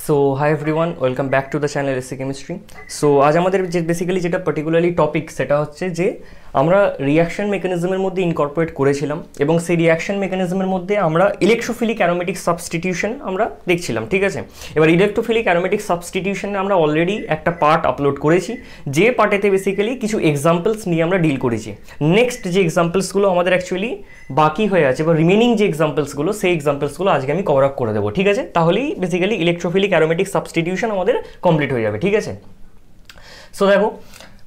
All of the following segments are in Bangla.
So hi everyone, welcome back to the channel SC chemistry. So আজ আমাদের যে বেসিক্যালি যেটা পার্টিকুলারলি টপিক সেটা হচ্ছে যে আমরা রিয়াকশন মেকানিজমের মধ্যে ইনকর্পোরেট করেছিলাম এবং সেই রিয়াকশন মেকানিজমের মধ্যে আমরা ইলেকট্রোফিলিক অ্যারোমেটিক সাবস্টিটিউশন আমরা দেখছিলাম, ঠিক আছে। এবার ইলেকট্রোফিলিক অ্যারোমেটিক সাবস্টিটিউশনে আমরা অলরেডি একটা পার্ট আপলোড করেছি, যে পার্টেতে বেসিক্যালি কিছু এক্সাম্পলস নিয়ে আমরা ডিল করেছি। নেক্সট যে এক্সাম্পলসগুলো আমাদের অ্যাকচুয়ালি বাকি হয়ে আছে বা রিমেনিং যে এক্সাম্পলসগুলো সেই এক্সাম্পলসগুলো আজকে আমি কভার আপ করে দেবো, ঠিক আছে। তাহলেই বেসিক্যালি ইলেকট্রোফিলিক অ্যারোমেটিক সাবস্টিটিউশন আমাদের কমপ্লিট হয়ে যাবে, ঠিক আছে। সো দেখো,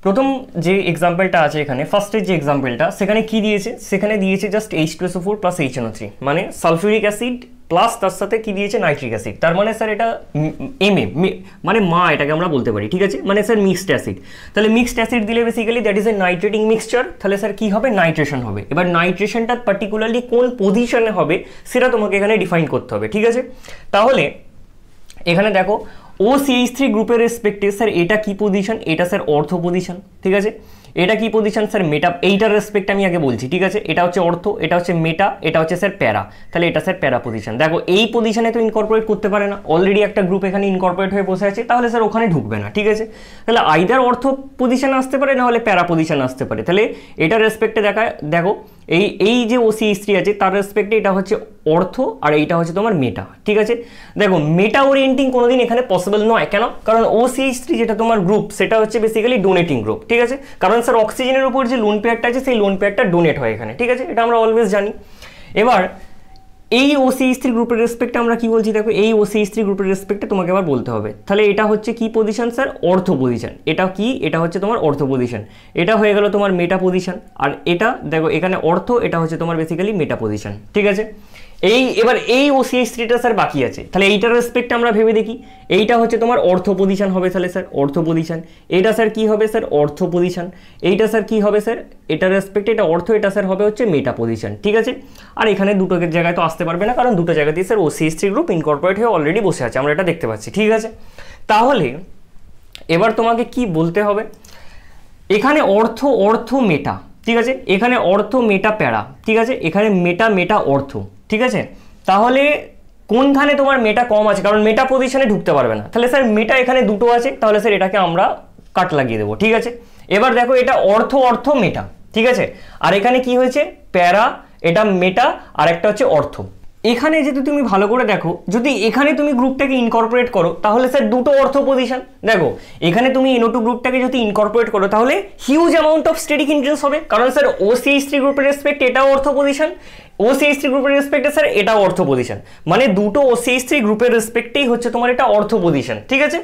প্রথম যে এক্সাম্পলটা আছে এখানে, ফার্স্টের যে এক্সাম্পলটা, সেখানে কি দিয়েছে? সেখানে দিয়েছে জাস্ট H2SO4 প্লাস HNO3, মানে সালফিউরিক অ্যাসিড প্লাস তার সাথে কি দিয়েছে? Nitric acid. তার মানে স্যার এটা মানে এটাকে আমরা বলতে পারি, ঠিক আছে। মানে স্যার মিক্সড অ্যাসিড। তাহলে মিক্সড অ্যাসিড দিলে basically that is a nitrating mixture. তাহলে স্যার কি হবে? নাইট্রেশন হবে। এবার নাইট্রেশনটা পার্টিকুলারলি কোন পজিশনে হবে সেটা তোমাকে এখানে ডিফাইন করতে হবে, ঠিক আছে। তাহলে এখানে দেখো OCH3 গ্রুপের রেসপেক্টে স্যার এটা কি পজিশন? এটা স্যার অর্থ পজিশন, ঠিক আছে। এটা কি পজিশন? স্যার মেটা। এইটার রেসপেক্ট আমি আগে বলছি, ঠিক আছে। এটা হচ্ছে অর্থ, এটা হচ্ছে মেটা, এটা হচ্ছে স্যার প্যারা। তাহলে এটা স্যার প্যারা পজিশন। দেখো এই পজিশনে তো ইনকর্পোরেট করতে পারে না, অলরেডি একটা গ্রুপ এখানে ইনকর্পোরেট হয়ে বসে আছে, তাহলে স্যার ওখানে ঢুকবে না, ঠিক আছে। তাহলে আইদার অর্থ পজিশন আসতে পারে না হলে প্যারা পজিশন আসতে পারে। তাহলে এটার রেসপেক্টে দেখো এই যে OCH3 আছে তার রেসপেক্টে এটা হচ্ছে অর্থ আর এইটা হচ্ছে তোমার মেটা, ঠিক আছে। দেখো মেটা ওরিয়েন্টিং কোনোদিন এখানে পসিবল নয়, কেন? কারণ OCH3 যেটা তোমার গ্রুপ সেটা হচ্ছে বেসিক্যালি ডোনেটিং গ্রুপ, ঠিক আছে। কারণ স্যার অক্সিজেনের উপর যে লোন পেয়ারটা আছে সেই লোন পেয়ারটা ডোনেট হয় এখানে, ঠিক আছে। এটা আমরা অলওয়েজ জানি। এবার এই OCH3 গ্রুপের রেসপেক্টে আমরা কি বলছি? দেখো এই OCH3 গ্রুপের রেসপেক্টে তোমাকে আবার বলতে হবে। তাহলে এটা হচ্ছে কি পজিশন? স্যার অর্থ পজিশন। এটা কি? এটা হচ্ছে তোমার অর্থ পজিশন। এটা হয়ে গেল তোমার মেটা পজিশন। আর এটা দেখো এখানে অর্থ, এটা হচ্ছে তোমার বেসিক্যালি মেটা পজিশন, ঠিক আছে। এবার এই OCH3টা স্যার বাকি আছে। তাহলে এইটার রেসপেক্টে আমরা ভেবে দেখি। এইটা হচ্ছে তোমার অর্থ পজিশন হবে, তাহলে স্যার অর্থ পজিশন। এটা স্যার কি হবে? স্যার অর্থ পজিশন। এইটা স্যার কি হবে? স্যার এটার রেসপেক্টে এটা অর্থ, এটা স্যার হবে হচ্ছে মেটা পজিশন, ঠিক আছে। আর এখানে দুটো জায়গায় তো আসতে পারবে না, কারণ দুটো জায়গাতেই স্যার OCH3 গ্রুপ ইনকর্পোরেট হয়ে অলরেডি বসে আছে, আমরা এটা দেখতে পাচ্ছি, ঠিক আছে। তাহলে এবার তোমাকে কি বলতে হবে? এখানে অর্থ মেটা, ঠিক আছে। এখানে অর্থ মেটা প্যারা, ঠিক আছে। এখানে মেটা অর্থ, ঠিক আছে। তাহলে কোনখানে তোমার মেটা কম আছে? কারণ মেটা পজিশনে ঢুকতে পারবে না। তাহলে স্যার মেটা এখানে দুটো আছে, তাহলে স্যার এটাকে আমরা কাট লাগিয়ে দেবো, ঠিক আছে। এবার দেখো এটা অর্থ মেটা, ঠিক আছে। আর এখানে কি হয়েছে? প্যারা, এটা মেটা আর একটা হচ্ছে অর্থ। এখানে যদি তুমি ভালো করে দেখো, যদি এখানে তুমি গ্রুপটাকে ইনকর্পোরেট করো তাহলে স্যার দুটো অর্থ পজিশন। দেখো এখানে তুমি NO2 গ্রুপটাকে যদি ইনকর্পোরেট করো তাহলে huge amount of steric hindrance হবে, কারণ স্যার OCH3 গ্রুপের রেসপেক্ট এটাও অর্থ পজিশন, OCH3 গ্রুপের রেসপেক্টে স্যার এটাও অর্থ পজিশন, মানে দুটো OCH3 গ্রুপের রেসপেক্টেই হচ্ছে তোমার এটা অর্থ পজিশন, ঠিক আছে।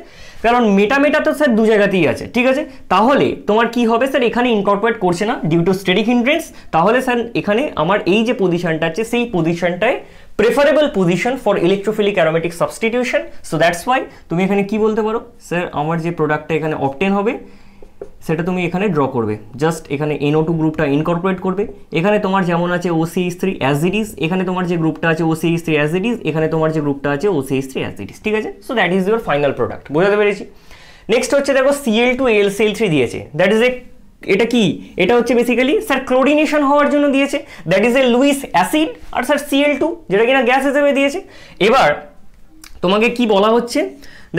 কারণ মেটা তো স্যার দু জায়গাতেই আছে, ঠিক আছে। তাহলে তোমার কি হবে? স্যার এখানে ইনকর্পোরেট করছে না ডিউ টু স্টেরিক হিন্ড্রেন্স। তাহলে স্যার এখানে আমার এই যে পজিশনটা আছে সেই পজিশনটায় preferable position for electrophilic aromatic substitution. So that's why তুমি এখানে কি বলতে পারো? স্যার আমার যে প্রোডাক্টটা এখানে অবটেন হবে সেটা তুমি এখানে ড্র করবে, জাস্ট এখানে NO2 গ্রুপটা ইনকর্পোরেট করবে। এখানে তোমার যেমন আছে OCH3 অ্যাজ ইট ইজ, এখানে তোমার যে গ্রুপটা আছে OCH3 অ্যাজ ইট ইজ, এখানে তোমার যে গ্রুপটা আছে OCH3 অ্যাজ ইট ইজ, ঠিক আছে। So that is your final product, বুঝতে পেরেছি। নেক্সট হচ্ছে দেখো Cl2AlCl3 দিয়েছে, দ্যাট ইজ এটা কি? এটা হচ্ছে বেসিক্যালি স্যার ক্লোরিনেশন হওয়ার জন্য দিয়েছে, that is a Lewis acid. আর স্যার Cl2 যেটা কিনা গ্যাস হিসেবে দিয়েছে। এবার তোমাকে কি বলা হচ্ছে?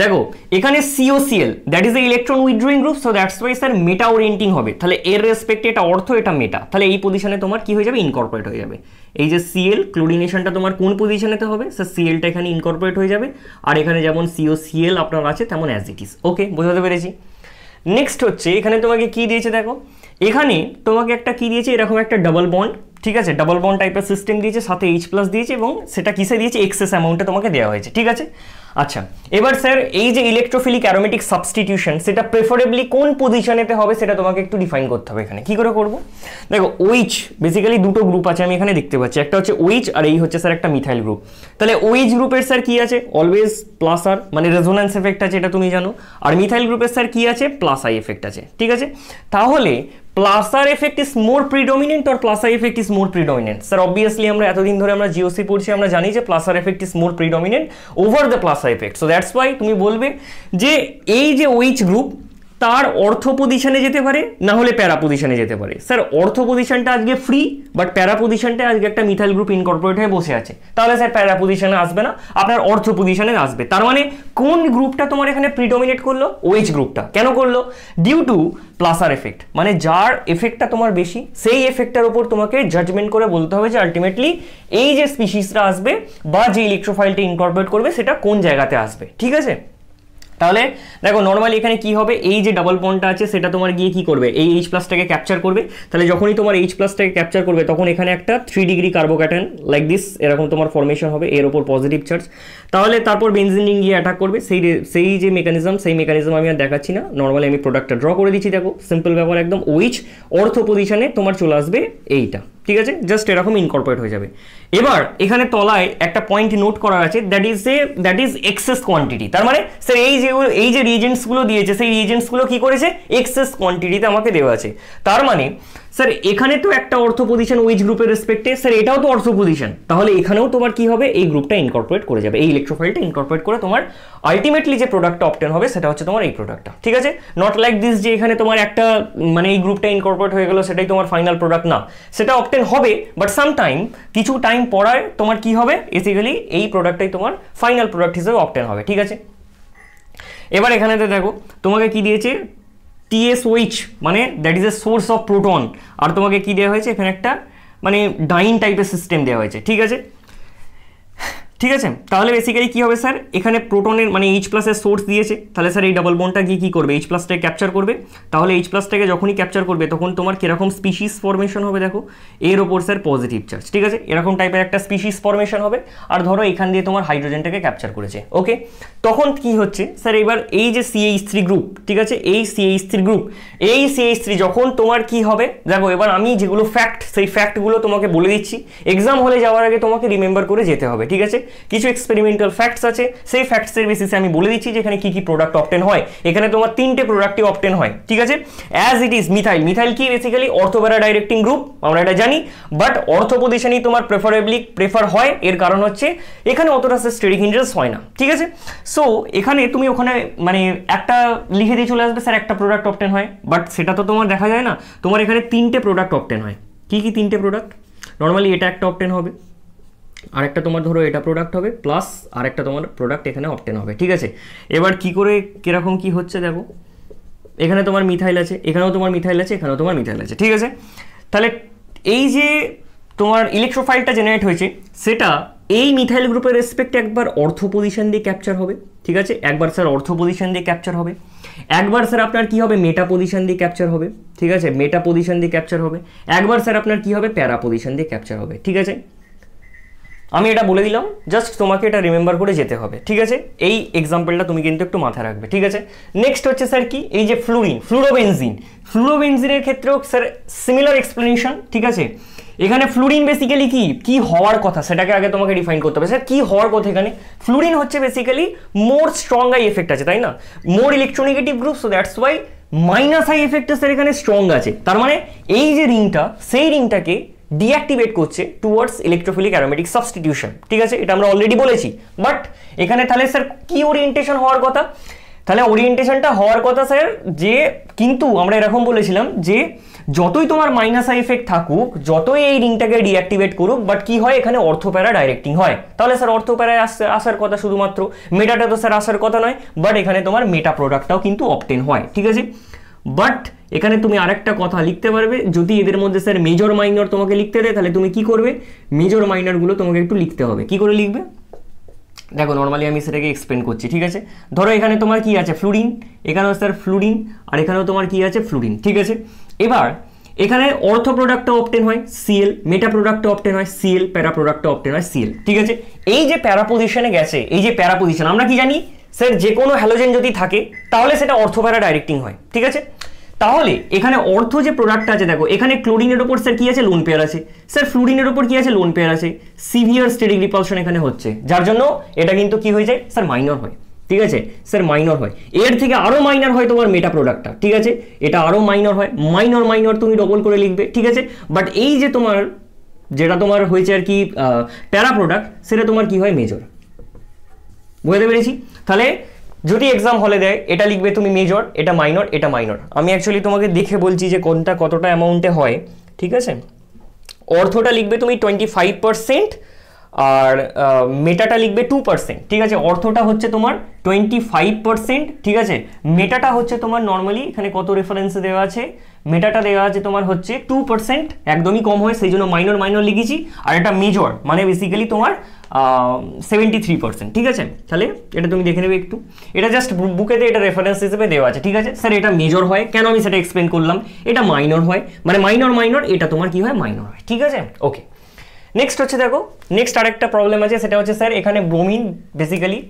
দেখো এখানে COCl that is a electron withdrawing group, so that's why sir meta orienting হবে। তাহলে এর রেসপেক্টে এটা অর্থ, এটা মেটা, তাহলে এই পজিশনে তোমার কি হয়ে যাবে? ইনকর্পোরেট হয়ে যাবে। এই যে Cl ক্লোরিনেশনটা তোমার কোন পজিশনেতে হবে? স্যার Clটা এখানে ইনকর্পোরেট হয়ে যাবে, আর এখানে যেমন COCl আপনার আছে তেমন অ্যাজ ইট ইজ, ওকে, বোঝাতে পেরেছি। নেক্সট হচ্ছে এখানে তোমাকে কি দিয়েছে? দেখো এখানে তোমাকে একটা কি দিয়েছে? এরকম একটা ডাবল বন্ড, ঠিক আছে, ডাবল বন্ড টাইপের সিস্টেম দিয়েছে, সাথে H+ দিয়েছে এবং সেটা কিসে দিয়েছে? এক্সেস অ্যামাউন্টে তোমাকে দেওয়া হয়েছে, ঠিক আছে। আচ্ছা এবার স্যার এই যে ইলেকট্রোফিলিক অ্যারোমেটিক সাবস্টিটিউশন সেটা প্রেফারেবলি কোন পজিশনেতে হবে সেটা তোমাকে একটু ডিফাইন করতে হবে। এখানে কি করে করবো? দেখো OH বেসিক্যালি দুটো গ্রুপ আছে আমি এখানে দেখতে পাচ্ছি, একটা হচ্ছে OH আর এই হচ্ছে স্যার একটা মিথাইল গ্রুপ। তাহলে OH গ্রুপের স্যার কি আছে? অলওয়েজ প্লাস আর, মানে রেজোন্যান্স এফেক্ট আছে, এটা তুমি জানো। আর মিথাইল গ্রুপের স্যার কি আছে? প্লাস আই এফেক্ট আছে, ঠিক আছে। তাহলে plus R effect is more predominant or plus I effect is more predominant? Sir, obviously আমরা এতদিন ধরে আমরা GOC পড়ছি, আমরা জানি যে plus R effect is more predominant over the plus I effect. So that's why তুমি বলবে যে এই যে OH গ্রুপ তার অর্থ পজিশনে যেতে পারে, না হলে প্যারা পজিশনে যেতে পারে। স্যার অর্থ পজিশনটা আজকে ফ্রি, বাট প্যারা পজিশনটা আজকে একটা মিথাইল গ্রুপ ইনকর্পোরেট হয়ে বসে আছে, তাহলে স্যার প্যারা পজিশনে আসবে না, আপনার অর্থ পজিশনে আসবে। তার মানে কোন গ্রুপটা তোমার এখানে প্রিডমিনেট করলো? OH গ্রুপটা। কেন করলো? ডিউ টু প্লাসার এফেক্ট, মানে যার এফেক্টটা তোমার বেশি সেই এফেক্টটার উপর তোমাকে জাজমেন্ট করে বলতে হবে যে আলটিমেটলি এই যে স্পিসিসটা আসবে বা যে ইলেকট্রোফাইলটা ইনকর্পোরেট করবে সেটা কোন জায়গাতে আসবে। ঠিক আছে, তাহলে দেখো নর্মালি এখানে কি হবে, এই যে ডাবল বন্ডটা আছে সেটা তোমার গিয়ে কি করবে, এই H+টাকে ক্যাপচার করবে। তাহলে যখনই তোমার H+টাকে ক্যাপচার করবে তখন এখানে একটা 3 ডিগ্রি কার্বোক্যাটায়ন লাইক দিস এরকম তোমার ফর্মেশন হবে, এর ওপর পজিটিভ চার্জ। তাহলে তারপর বেনজিন রিং গিয়ে অ্যাটাক করবে, সেই যে মেকানিজম, সেই মেকানিজম আমি আর দেখাচ্ছি না, নর্মালি আমি প্রোডাক্টটা ড্র করে দিচ্ছি। দেখো সিম্পল ব্যাপার একদম, OH অর্থ পজিশনে তোমার চলে আসবে এইটা। ঠিক আছে, জাস্ট এরকম ইনকর্পোরেট হয়ে যাবে। এবার এখানে তলায় একটা পয়েন্ট নোট করার আছে, দ্যাট ইজ এক্সেস কোয়ান্টিটি। তার মানে স্যার এই যে রিএজেন্টসগুলো দিয়েছে সেই রিএজেন্টসগুলো কি করেছে, এক্সেস কোয়ান্টিটিতে আমাকে দেওয়া আছে। তার মানে স্যার এখানে তো একটা অর্থ পজিশন OH গ্রুপের রেসপেক্টে, স্যার এটাও তো অর্থ পজিশন, তাহলে এখানেও তোমার কি হবে, এই গ্রুপটা ইনকর্পোরেট করে যাবে, এই ইলেকট্রোফাইলটা ইনকর্পোরেট করে তোমার আলটিমেটলি যে প্রোডাক্টটা অবটেন হবে সেটা হচ্ছে তোমার এই প্রোডাক্টটা। ঠিক আছে, নট লাইক দিস যে এখানে তোমার একটা মানে এই গ্রুপটা ইনকর্পোরেট হয়ে গেল সেটাই তোমার ফাইনাল প্রোডাক্ট, না, সেটা অবটেন হবে বাট সাম টাইম, কিছু টাইম পড়ায় তোমার কি হবে, বেসিক্যালি এই প্রোডাক্টটাই তোমার ফাইনাল প্রোডাক্ট হিসেবে অবটেন হবে। ঠিক আছে, এবার এখানেতে দেখো তোমাকে কি দিয়েছে, TSOH মানে that is a source of proton, আর তোমাকে কি দেওয়া হয়েছে এখানে একটা মানে ডাইন টাইপের সিস্টেম দেওয়া হয়েছে। ঠিক আছে, ঠিক আছে, তাহলে বেসিক্যালি কি হবে স্যার, এখানে প্রোটনের মানে H+ এর সোর্স দিয়েছে, তাহলে স্যার এই ডাবল বন্ডটা গিয়ে কি করবে, H+টাকে ক্যাপচার করবে। তাহলে H+টাকে যখনই ক্যাপচার করবে তখন তোমার কিরকম স্পিসিস ফরমেশন হবে, দেখো এর ওপর স্যার পজিটিভ চার্জ। ঠিক আছে, এরকম টাইপের একটা স্পিসিস ফরমেশন হবে। আর ধরো এখান দিয়ে তোমার হাইড্রোজেনটাকে ক্যাপচার করেছে, ওকে, তখন কি হচ্ছে স্যার, এবার এই যে CH3 গ্রুপ, ঠিক আছে, এই CH3 যখন তোমার কি হবে, দেখো এবার আমি যেগুলো ফ্যাক্ট, সেই ফ্যাক্টগুলো তোমাকে বলে দিচ্ছি, এক্সাম হলে যাওয়ার আগে তোমাকে রিমেম্বার করে যেতে হবে। ঠিক আছে, কিছু এক্সপেরিমেন্টাল ফ্যাক্টস আছে, সেই ফ্যাক্টসের বেসিসে আমি বলে দিচ্ছি যে এখানে কি কি প্রোডাক্ট অবটেন হয়। এখানে তোমার 3টে প্রোডাক্টই অবটেন হয়। ঠিক আছে, অ্যাজ ইট ইজ মিথাইল কি বেসিক্যালি অর্থোপ্যারা ডাইরেক্টিং গ্রুপ, আমরা এটা জানি, বাট অর্থ পজিশনই তোমার প্রেফার হয়। এর কারণ হচ্ছে এখানে অতটা স্টেরিক হিন্ড্রেন্স হয় না। ঠিক আছে, সো এখানে তুমি ওখানে মানে একটা লিখে দিয়ে চলে আসবে স্যার একটা প্রোডাক্ট অবটেন হয়, বাট সেটা তো তোমার দেখা যায় না, তোমার এখানে 3টে প্রোডাক্ট অবটেন হয়। কি কি 3টে প্রোডাক্ট, নর্মালি এটা একটা অবটেন হবে, আরেকটা তোমার ধরো এটা প্রোডাক্ট হবে, প্লাস আরেকটা তোমার প্রোডাক্ট এখানে অবটেন হবে। ঠিক আছে, এবার কি করে কিরকম কি হচ্ছে দেখো, এখানে তোমার মিথাইল আছে, এখানেও তোমার মিথাইল আছে, এখানেও তোমার মিথাইল আছে। ঠিক আছে, তাহলে এই যে তোমার ইলেকট্রোফাইলটা জেনারেট হয়েছে সেটা এই মিথাইল গ্রুপের রেসপেক্টে একবার অর্থ পজিশন দিয়ে ক্যাপচার হবে। ঠিক আছে, একবার স্যার অর্থ পজিশন দিয়ে ক্যাপচার হবে, একবার স্যার আপনার কি হবে, মেটা পজিশন দিয়ে ক্যাপচার হবে। ঠিক আছে, মেটা পজিশন দিয়ে ক্যাপচার হবে, একবার স্যার আপনার কি হবে, প্যারা পজিশন দিয়ে ক্যাপচার হবে। ঠিক আছে, আমি এটা বলে দিলাম, জাস্ট তোমাকে এটা রিমেম্বার করে যেতে হবে। ঠিক আছে, এই এক্সাম্পলটা তুমি কিন্তু একটু মাথায় রাখবে। ঠিক আছে, নেক্সট হচ্ছে স্যার কি, এই যে ফ্লুরোবেনজিনের ক্ষেত্রেও স্যার সিমিলার এক্সপ্লেনেশন। ঠিক আছে, এখানে ফ্লুরিন বেসিক্যালি কি হওয়ার কথা সেটাকে আগে তোমাকে ডিফাইন করতে হবে। স্যার কি হওয়ার কথা, এখানে ফ্লুরিন হচ্ছে basically more strong I effect আছে, তাই না, more electronegative group, so that's why minus I এফেক্টটা স্যার এখানে স্ট্রং আছে। তার মানে এই যে রিংটা, সেই রিংটাকে ডিঅ্যাক্টিভেট করছে টুয়ার্ডস ইলেকট্রোফিলিক অ্যারোমেটিক সাবস্টিটিউশন। ঠিক আছে, এটা আমরা অলরেডি বলেছি, বাট এখানে তাহলে স্যার কি ওরিয়েন্টেশন হওয়ার কথা, তাহলে ওরিয়েন্টেশনটা হওয়ার কথা স্যার যে, কিন্তু আমরা এরকম বলেছিলাম যে যতই তোমার মাইনাস আই এফেক্ট থাকুক, যতই এই রিংটাকে ডিঅ্যাক্টিভেট করুক, বাট কি হয় এখানে অর্থোপ্যারা ডাইরেক্টিং হয়। তাহলে স্যার অর্থোপ্যারায় আসার কথা শুধুমাত্র, মেটাটা তো স্যার আসার কথা নয়, বাট এখানে তোমার মেটা প্রোডাক্টটাও কিন্তু অবটেন হয়। ঠিক আছে, বাট এখানে তুমি আরেকটা কথা লিখতে পারবে, যদি এদের মধ্যে স্যার মেজর মাইনর তোমাকে লিখতে দেয় তাহলে তুমি কি করবে, মেজর মাইনরগুলো তোমাকে একটু লিখতে হবে। কি করে লিখবে দেখো, নর্মালি আমি সেটাকে এক্সপ্লেন করছি। ঠিক আছে, ধরো এখানে তোমার কি আছে, ফ্লুরিন, এখানেও স্যার ফ্লুরিন, আর এখানেও তোমার কি আছে, ফ্লুরিন। ঠিক আছে, এবার এখানে অর্থ প্রোডাক্টটা অবটেন হয় Cl, মেটা প্রোডাক্টটা অবটেন হয় Cl, প্যারা প্রোডাক্টটা অবটেন হয় Cl। ঠিক আছে, এই যে প্যারা পজিশনে গেছে, এই যে প্যারা পজিশন, আমরা কি জানি স্যার, যে কোনো হ্যালোজেন যদি থাকে তাহলে সেটা অর্থোপ্যারা ডাইরেক্টিং হয়। ঠিক আছে, তাহলে এখানে অর্থ যে প্রোডাক্টটা আছে, দেখো এখানে ক্লোরিনের ওপর স্যার কি আছে, লোন পেয়ার আছে, স্যার ফ্লুরিনের ওপর কি আছে, লোন পেয়ার আছে, সিভিয়ার স্টেরিক রিপালশন এখানে হচ্ছে, যার জন্য এটা কিন্তু কি হয়ে যায় স্যার, মাইনর হয়। ঠিক আছে স্যার, মাইনর হয়, এর থেকে আরো মাইনর হয় তোমার মেটা প্রোডাক্টটা। ঠিক আছে, এটা আরো মাইনর হয়, মাইনর তুমি ডবল করে লিখবে। ঠিক আছে, বাট এই যে তোমার যেটা তোমার হয়েছে আর কি প্যারা প্রোডাক্ট, সেটা তোমার কি হয়, মেজর। বুঝতে পেরেছি? তাহলে যদি এক্সাম হলে দেয় এটা লিখবে তুমি মেজর, এটা মাইনর, এটা মাইনর। আমি অ্যাকচুয়ালি তোমাকে দেখে বলছি যে কোনটা কতটা অ্যামাউন্টে হয়, ঠিক আছে। অর্থটা লিখবে তুমি 25% আর মেটাটা লিখবে 2%, ঠিক আছে। অর্থটা হচ্ছে তোমার 25%, ঠিক আছে। মেটাটা হচ্ছে তোমার নর্মালি এখানে কত রেফারেন্সে দেওয়া আছে, মেটাটা দেওয়া আছে তোমার হচ্ছে 2%, একদমই কম হয় সেই জন্য মাইনর মাইনর লিখেছি। আর এটা মেজর মানে বেসিক্যালি তোমার 73%, ঠিক আছে। তাহলে এটা তুমি দেখে নেবে একটু, এটা জাস্ট বুকেতে এটা রেফারেন্স হিসেবে দেওয়া আছে, ঠিক আছে। স্যার এটা মেজর হয় কেন, আমি সেটা এক্সপ্লেন করলাম। এটা মাইনর হয় মানে মাইনর মাইনর, এটা তোমার কি হয়, মাইনর হয়, ঠিক আছে। ওকে, নেক্সট হচ্ছে দেখো, নেক্সট আরেকটা প্রবলেম আছে, সেটা হচ্ছে স্যার এখানে ব্রোমিন, বেসিক্যালি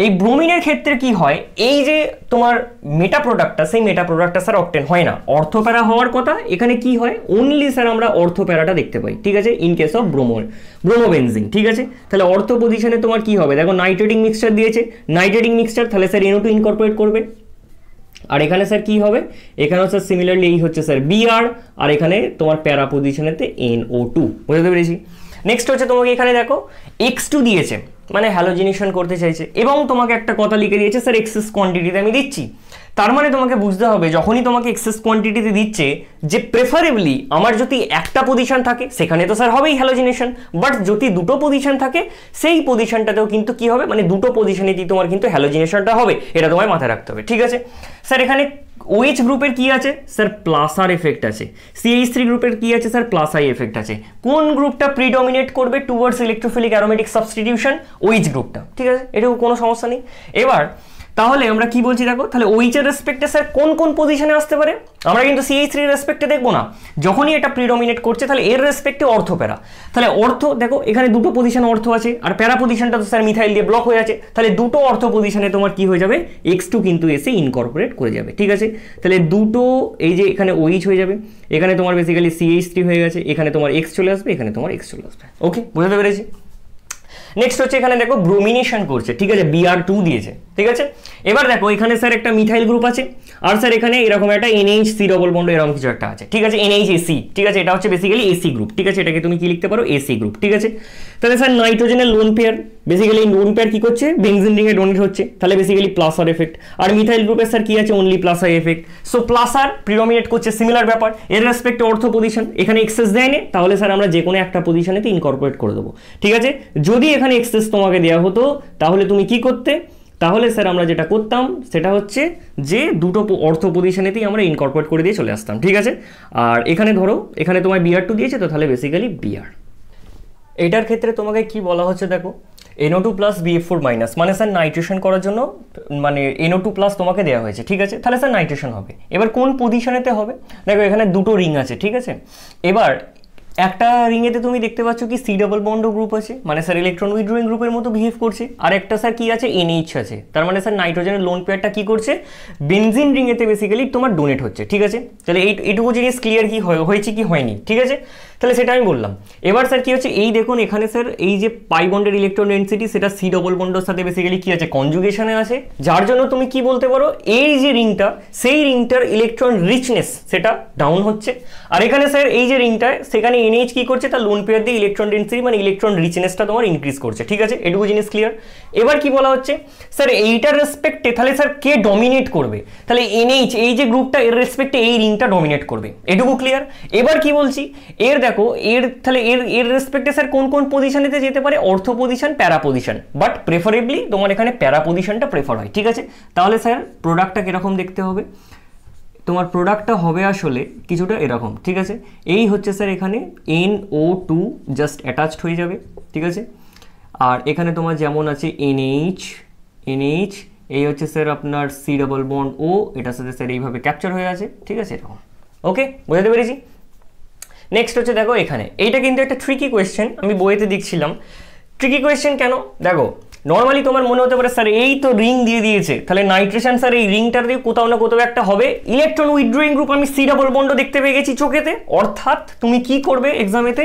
এই ব্রোমিনের ক্ষেত্রে কি হয়, এই যে তোমার মেটা প্রোডাক্টটা, সেই মেটা প্রোডাক্টটা স্যার অকটেন হয় না, অর্থপ্যারা হওয়ার কথা। এখানে কি হয়, অনলি স্যার আমরা অর্থপ্যারাটা দেখতে পাই, ঠিক আছে, ইন কেস অফ ব্রোমোবেনজিন, ঠিক আছে। তাহলে অর্থ পজিশনে তোমার কি হবে, দেখো নাইট্রেটিং মিক্সচার দিয়েছে, নাইট্রেটিং মিক্সচার, তাহলে স্যার NO2 ইনকর্পোরেট করবে। আর এখানে স্যার কি হবে, এখানেও স্যার সিমিলারলি এই হচ্ছে স্যার Br, আর এখানে তোমার প্যারা পজিশনেতে NO2, বুঝতে পেরেছি। নেক্সট হচ্ছে তোমাকে এখানে দেখো X2 দিয়েছে, মানে হ্যালোজিনেশন করতে চাইছে, এবং তোমাকে একটা কথা লিখে দিয়েছে স্যার এক্সেস কোয়ান্টিটিতে আমি দিচ্ছি। তার মানে তোমাকে বুঝতে হবে যখনই তোমাকে এক্সেস কোয়ান্টিটিতে দিচ্ছে যে প্রেফারেবলি আমার যদি একটা পজিশন থাকে সেখানে তো স্যার হবেই হ্যালোজিনেশন, বাট যদি দুটো পজিশন থাকে সেই পজিশনটাতেও কিন্তু কি হবে, মানে দুটো পজিশনেতেই তোমার কিন্তু হ্যালোজিনেশনটা হবে, এটা তোমায় মাথায় রাখতে হবে, ঠিক আছে। স্যার এখানে OH গ্রুপের কি আছে, স্যার প্লাস আর এফেক্ট আছে। CH3 গ্রুপের কি আছে, স্যার প্লাস আই এফেক্ট আছে। কোন গ্রুপটা প্রিডমিনেট করবে towards electrophilic aromatic substitution, OH গ্রুপটা, ঠিক আছে, এটাও কোনো সমস্যা নেই। এবার তাহলে আমরা কি বলছি দেখো, তাহলে OH এর রেসপেক্টে স্যার কোন কোন পজিশনে আসতে পারে, আমরা কিন্তু CH3 এর রেসপেক্টে দেখবো না, যখনই এটা প্রিডমিনেট করছে তাহলে এর রেসপেক্টে অর্থ প্যারা। তাহলে অর্থ দেখো এখানে দুটো পজিশন অর্থ আছে, আর প্যারা পজিশনটা তো স্যার মিথাইল দিয়ে ব্লক হয়ে আছে, তাহলে দুটো অর্থ পজিশনে তোমার কি হয়ে যাবে, X2 কিন্তু এসে ইনকর্পোরেট করে যাবে, ঠিক আছে। তাহলে দুটো এই যে এখানে OH হয়ে যাবে, এখানে তোমার বেসিক্যালি CH3 হয়ে গেছে, এখানে তোমার X চলে আসবে, এখানে তোমার X চলে আসবে। ওকে, বুঝতে পেরেছি। নেক্সট হচ্ছে এখানে দেখো ব্রোমিনেশন করছে, ঠিক আছে, Br2 দিয়েছে, ঠিক আছে। এবার দেখো এখানে স্যার একটা মিথাইল গ্রুপ আছে, আর স্যার এখানে এরকম একটা NH3 ডবল বন্ড এরকম কিছু একটা আছে, ঠিক আছে, NHAC, ঠিক আছে, এটা হচ্ছে বেসিক্যালি AC গ্রুপ, ঠিক আছে, এটাকে তুমি কি লিখতে পারো, AC গ্রুপ, ঠিক আছে। তাহলে স্যার নাইট্রোজেনের lone pair, basically lone pair কি করছে, বেনজিন রিংয়ে ডোনেট হচ্ছে, তাহলে বেসিক্যালি প্লাস আর এফেক্ট। আর মিথাইল গ্রুপের স্যার কি আছে, only plus I effect, so plus R predominate করছে, সিমিলার ব্যাপার। এর রেসপেক্টে অর্থ পজিশন, এখানে এক্সেস দেয় না, তাহলে স্যার আমরা যে কোনো একটা পজিশনেতে ইনকর্পোরেট করে দেবো, ঠিক আছে। যদি এখানে এক্সেস তোমাকে দেওয়া হতো তাহলে তুমি কি করতে, তাহলে স্যার আমরা যেটা করতাম সেটা হচ্ছে যে দুটো অর্থ পজিশনেতেই আমরা ইনকর্পোরেট করে দিয়ে চলে আসতাম, ঠিক আছে। আর এখানে ধরো এখানে তোমায় Br2 দিয়েছে, তো তাহলে বেসিক্যালি Br। এটার ক্ষেত্রে তোমাকে কি বলা হচ্ছে দেখো, NO2 প্লাস BF4 মাইনাস, মানে স্যার নাইট্রেশন করার জন্য মানে NO2 প্লাস তোমাকে দেওয়া হয়েছে, ঠিক আছে, তাহলে স্যার নাইট্রেশন হবে। এবার কোন পজিশনেতে হবে, দেখো এখানে দুটো রিং আছে, ঠিক আছে। এবার একটা রিংয়েতে তুমি দেখতে পাচ্ছ কি C ডাবল বন্ড গ্রুপ আছে, মানে স্যার ইলেকট্রন উইথড্রয়িং গ্রুপের মতো বিহেভ করছে, আর একটা স্যার কি আছে, NH আছে, তার মানে স্যার নাইট্রোজেনের লোন পেয়ারটা কি করছে, বেনজিন রিংয়েতে বেসিক্যালি তোমার ডোনেট হচ্ছে, ঠিক আছে। তাহলে এইটুকু জিনিস ক্লিয়ার কি হয়েছে কি হয়নি, ঠিক আছে, তাহলে সেটা আমি বললাম। এবার স্যার কি হচ্ছে, এই দেখুন এখানে স্যার এই যে পাই বন্ডের ইলেকট্রন ডেনসিটি সেটা C ডবল বন্ডের সাথে বেসিক্যালি কি আছে, কনজুগেশনে আছে, যার জন্য তুমি কি বলতে পারো, এই যে রিংটা সেই রিংটার ইলেকট্রন রিচনেস সেটা ডাউন হচ্ছে। আর এখানে স্যার এই যে রিংটা সেখানে NH কি করছে, তার লোন পেয়ার দিয়ে ইলেকট্রন ডেনসিটি মানে ইলেকট্রন রিচনেসটা তোমার ইনক্রিজ করছে, ঠিক আছে, এটুকু জিনিস ক্লিয়ার। এবার কি বলা হচ্ছে স্যার এইটার রেসপেক্টে তাহলে স্যার কে ডমিনেট করবে, তাহলে NH এই যে গ্রুপটা এর রেসপেক্টে এই রিংটা ডমিনেট করবে, এটুকু ক্লিয়ার। এবার কি বলছি, এর দেখো এর তাহলে এর রেসপেক্টে স্যার কোন কোন পজিশনেতে যেতে পারে, অর্থ পজিশন, প্যারা পজিশন, বাট প্রেফারেবলি তোমার এখানে প্যারা পজিশনটা প্রেফার হয়, ঠিক আছে। তাহলে স্যার প্রোডাক্টটা কিরকম দেখতে হবে, তোমার প্রোডাক্টটা হবে আসলে কিছুটা এরকম, ঠিক আছে। এই হচ্ছে স্যার এখানে NO2 জাস্ট অ্যাটাচড হয়ে যাবে, ঠিক আছে। আর এখানে তোমার যেমন আছে NH, এই হচ্ছে স্যার আপনার C ডাবল বন্ড O, এটার সাথে স্যার এইভাবে ক্যাপচার হয়ে আছে, ঠিক আছে, এরকম। ওকে, বুঝতে পেরেছি। নেক্সট হচ্ছে দেখো এখানে এইটা কিন্তু একটা ট্রিকি কোয়েশ্চেন, আমি বইতে দেখছিলাম। ট্রিকি কোয়েশ্চেন কেন, দেখো নর্মালি তোমার মনে হতে পারে স্যার এই তো রিং দিয়ে দিয়েছে, তাহলে নাইট্রেশন স্যার এই রিংটার দিয়ে কোথাও না কোথাও একটা হবে, ইলেকট্রন উইথড্রয়িং গ্রুপ আমি C ডাবল বন্ড দেখতে পেয়ে গেছি চোখেতে, অর্থাৎ তুমি কি করবে এক্সামেতে,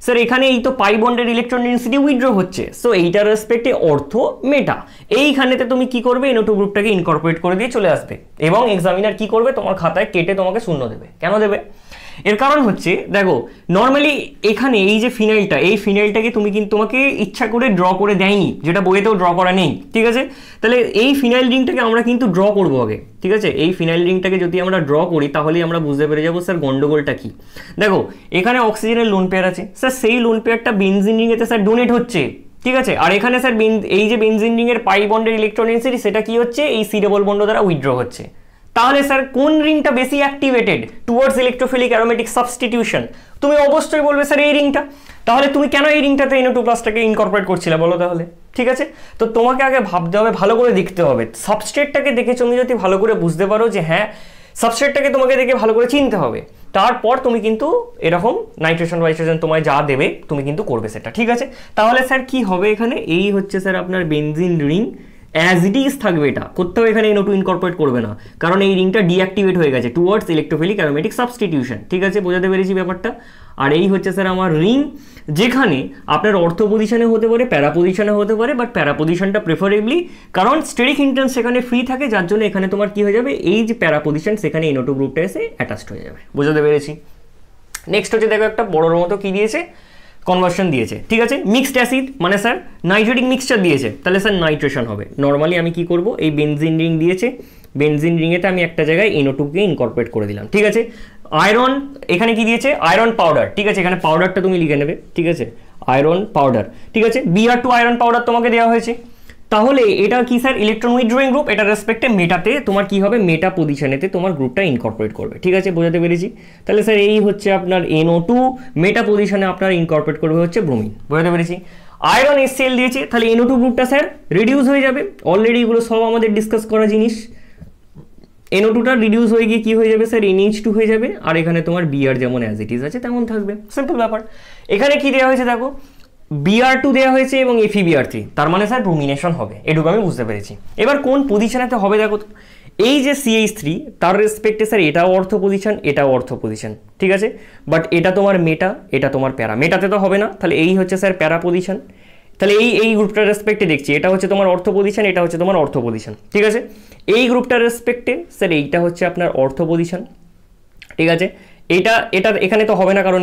স্যার এখানে এই তো পাই বন্ডের ইলেকট্রন ডেনসিটি উইথড্র হচ্ছে, সো এইটার রেসপেক্টে অর্থ মেটা, এইখানেতে তুমি কি করবে, NO2 গ্রুপটাকে ইনকর্পোরেট করে দিয়ে চলে আসবে, এবং এক্সামিনার কি করবে, তোমার খাতায় কেটে তোমাকে শূন্য দেবে। কেন দেবে, এর কারণ হচ্ছে দেখো নর্মালি এখানে এই যে ফিনাইলটা, এই ফিনাইলটাকে তুমি কিন্তু তোমাকে ইচ্ছা করে ড্র করে দেয়নি, যেটা বইয়েতেও ড্র করা নেই, ঠিক আছে। তাহলে এই ফিনাইল রিংটাকে আমরা কিন্তু ড্র করবো আগে, ঠিক আছে। এই ফিনাইল রিংটাকে যদি আমরা ড্র করি তাহলেই আমরা বুঝতে পেরে যাবো স্যার গন্ডগোলটা কি। দেখো এখানে অক্সিজেনের লোন পেয়ার আছে স্যার, সেই লোন পেয়ারটা বেনজিন রিংয়েতে স্যার ডোনেট হচ্ছে, ঠিক আছে। আর এখানে স্যার এই যে বেনজিন রিংয়ের পাই বন্ডের ইলেকট্রন ডেনসিটি সেটা কি হচ্ছে, এই সি ডবল বন্ড দ্বারা উইথড্র হচ্ছে। তাহলে স্যার কোন রিংটা বেশি activated towards electrophilic aromatic substitution? তুমি অবশ্যই বলবে স্যার এই রিংটা। তাহলে তুমি কেন এই রিংটাতে NO2+ ইনকর্পোরেট করছিলে বলো তাহলে, ঠিক আছে। তো তোমাকে আগে ভাবতে হবে, ভালো করে দেখতে হবে, সাবস্ট্রেটটাকে দেখে তুমি যদি ভালো করে বুঝতে পারো যে হ্যাঁ সাবস্ট্রেটটাকে তোমাকে দেখে ভালো করে চিনতে হবে, তারপর তুমি কিন্তু এরকম নাইট্রেশন নাইট্রোজেন তোমায় যা দেবে তুমি কিন্তু করবে সেটা, ঠিক আছে। তাহলে স্যার কি হবে এখানে, এই হচ্ছে স্যার আপনার benzene ring, as it is থাকবে, এটা কোথাও এখানে NO2 ইনকর্পোরেট করবে না, কারণ এই রিংটা ডিঅ্যাক্টিভেট হয়ে গেছে টুয়ার্ডস ইলেকট্রোফিলিক অ্যারোমেটিক সাবস্টিটিউশন, ঠিক আছে, বোঝাতে পেরেছি ব্যাপারটা। আর এই হচ্ছে স্যার আমার রিং, যেখানে আপনার অর্থ পজিশনে হতে পারে, প্যারা পজিশনে হতে পারে, বাট প্যারা পজিশনটা প্রেফারেবলি, কারণ স্টেরিক হিন্ড্রেন্স সেখানে ফ্রি থাকে, যার জন্য এখানে তোমার কি হয়ে যাবে, এই যে প্যারা পজিশন সেখানে NO2 গ্রুপটা এসে অ্যাটাচড হয়ে যাবে, বোঝাতে পেরেছি। নেক্সট হচ্ছে দেখো একটা বড়োর মতো কি দিয়েছে, কনভার্সন দিয়েছে, ঠিক আছে। মিক্সড অ্যাসিড মানে স্যার নাইট্রেটিক মিক্সচার দিয়েছে, তাহলে স্যার নাইট্রেশন হবে। নর্মালি আমি কি করব, এই বেনজিন রিং দিয়েছে, বেনজিন রিংয়েতে আমি একটা জায়গায় NO2কে ইনকর্পোরেট করে দিলাম, ঠিক আছে। আয়রন এখানে কি দিয়েছে, আয়রন পাউডার, ঠিক আছে, এখানে পাউডারটা তুমি লিখে নেবে, ঠিক আছে, আয়রন পাউডার, ঠিক আছে। Br2 আয়রন পাউডার তোমাকে দেওয়া হয়েছে। তাহলে এটা কি স্যার ইলেকট্রন উইথড্রয়িং গ্রুপ, এটা রেসপেক্টে মেটাতে তোমার কি হবে, মেটা পজিশনেতে তোমার গ্রুপটা ইনকর্পোরেট করবে, ঠিক আছে, বোঝাতে পেরেছি। তাহলে স্যার এই হচ্ছে আপনার NO2, মেটা পজিশনে আপনার ইনকর্পোরেট করবে হচ্ছে ব্রোমিন, বোঝাতে পেরেছি। আয়রন HCl দিয়েছে, তাহলে NO2 গ্রুপটা স্যার রিডিউস হয়ে যাবে, অলরেডি এগুলো সব আমাদের ডিসকাস করা জিনিস। NO2টা রিডিউস হয়ে গিয়ে কি হয়ে যাবে স্যার, NH2 হয়ে যাবে, আর এখানে তোমার Br যেমন অ্যাজ ইট ইজ আছে তেমন থাকবে, সিম্পল ব্যাপার। এখানে কি দেওয়া হয়েছে দেখো, Br2 দেওয়া হয়েছে এবং FeBr3, তার মানে স্যার ব্রোমিনেশন হবে, এটুকু আমি বুঝতে পেরেছি। এবার কোন পজিশনেতে হবে দেখো তো, এই যে CH3 তার রেসপেক্টে স্যার এটাও অর্থ পজিশন, এটাও অর্থ পজিশন, ঠিক আছে, বাট এটা তোমার মেটা, এটা তোমার প্যারা, মেটাতে তো হবে না, তাহলে এই হচ্ছে স্যার প্যারা পজিশন। তাহলে এই গ্রুপটার রেসপেক্টে দেখছি, এটা হচ্ছে তোমার অর্থ পজিশন, এটা হচ্ছে তোমার অর্থ পজিশন, ঠিক আছে। এই গ্রুপটার রেসপেক্টে স্যার এইটা হচ্ছে আপনার অর্থ পজিশন, ঠিক আছে। এটা এখানে তো হবে না কারণ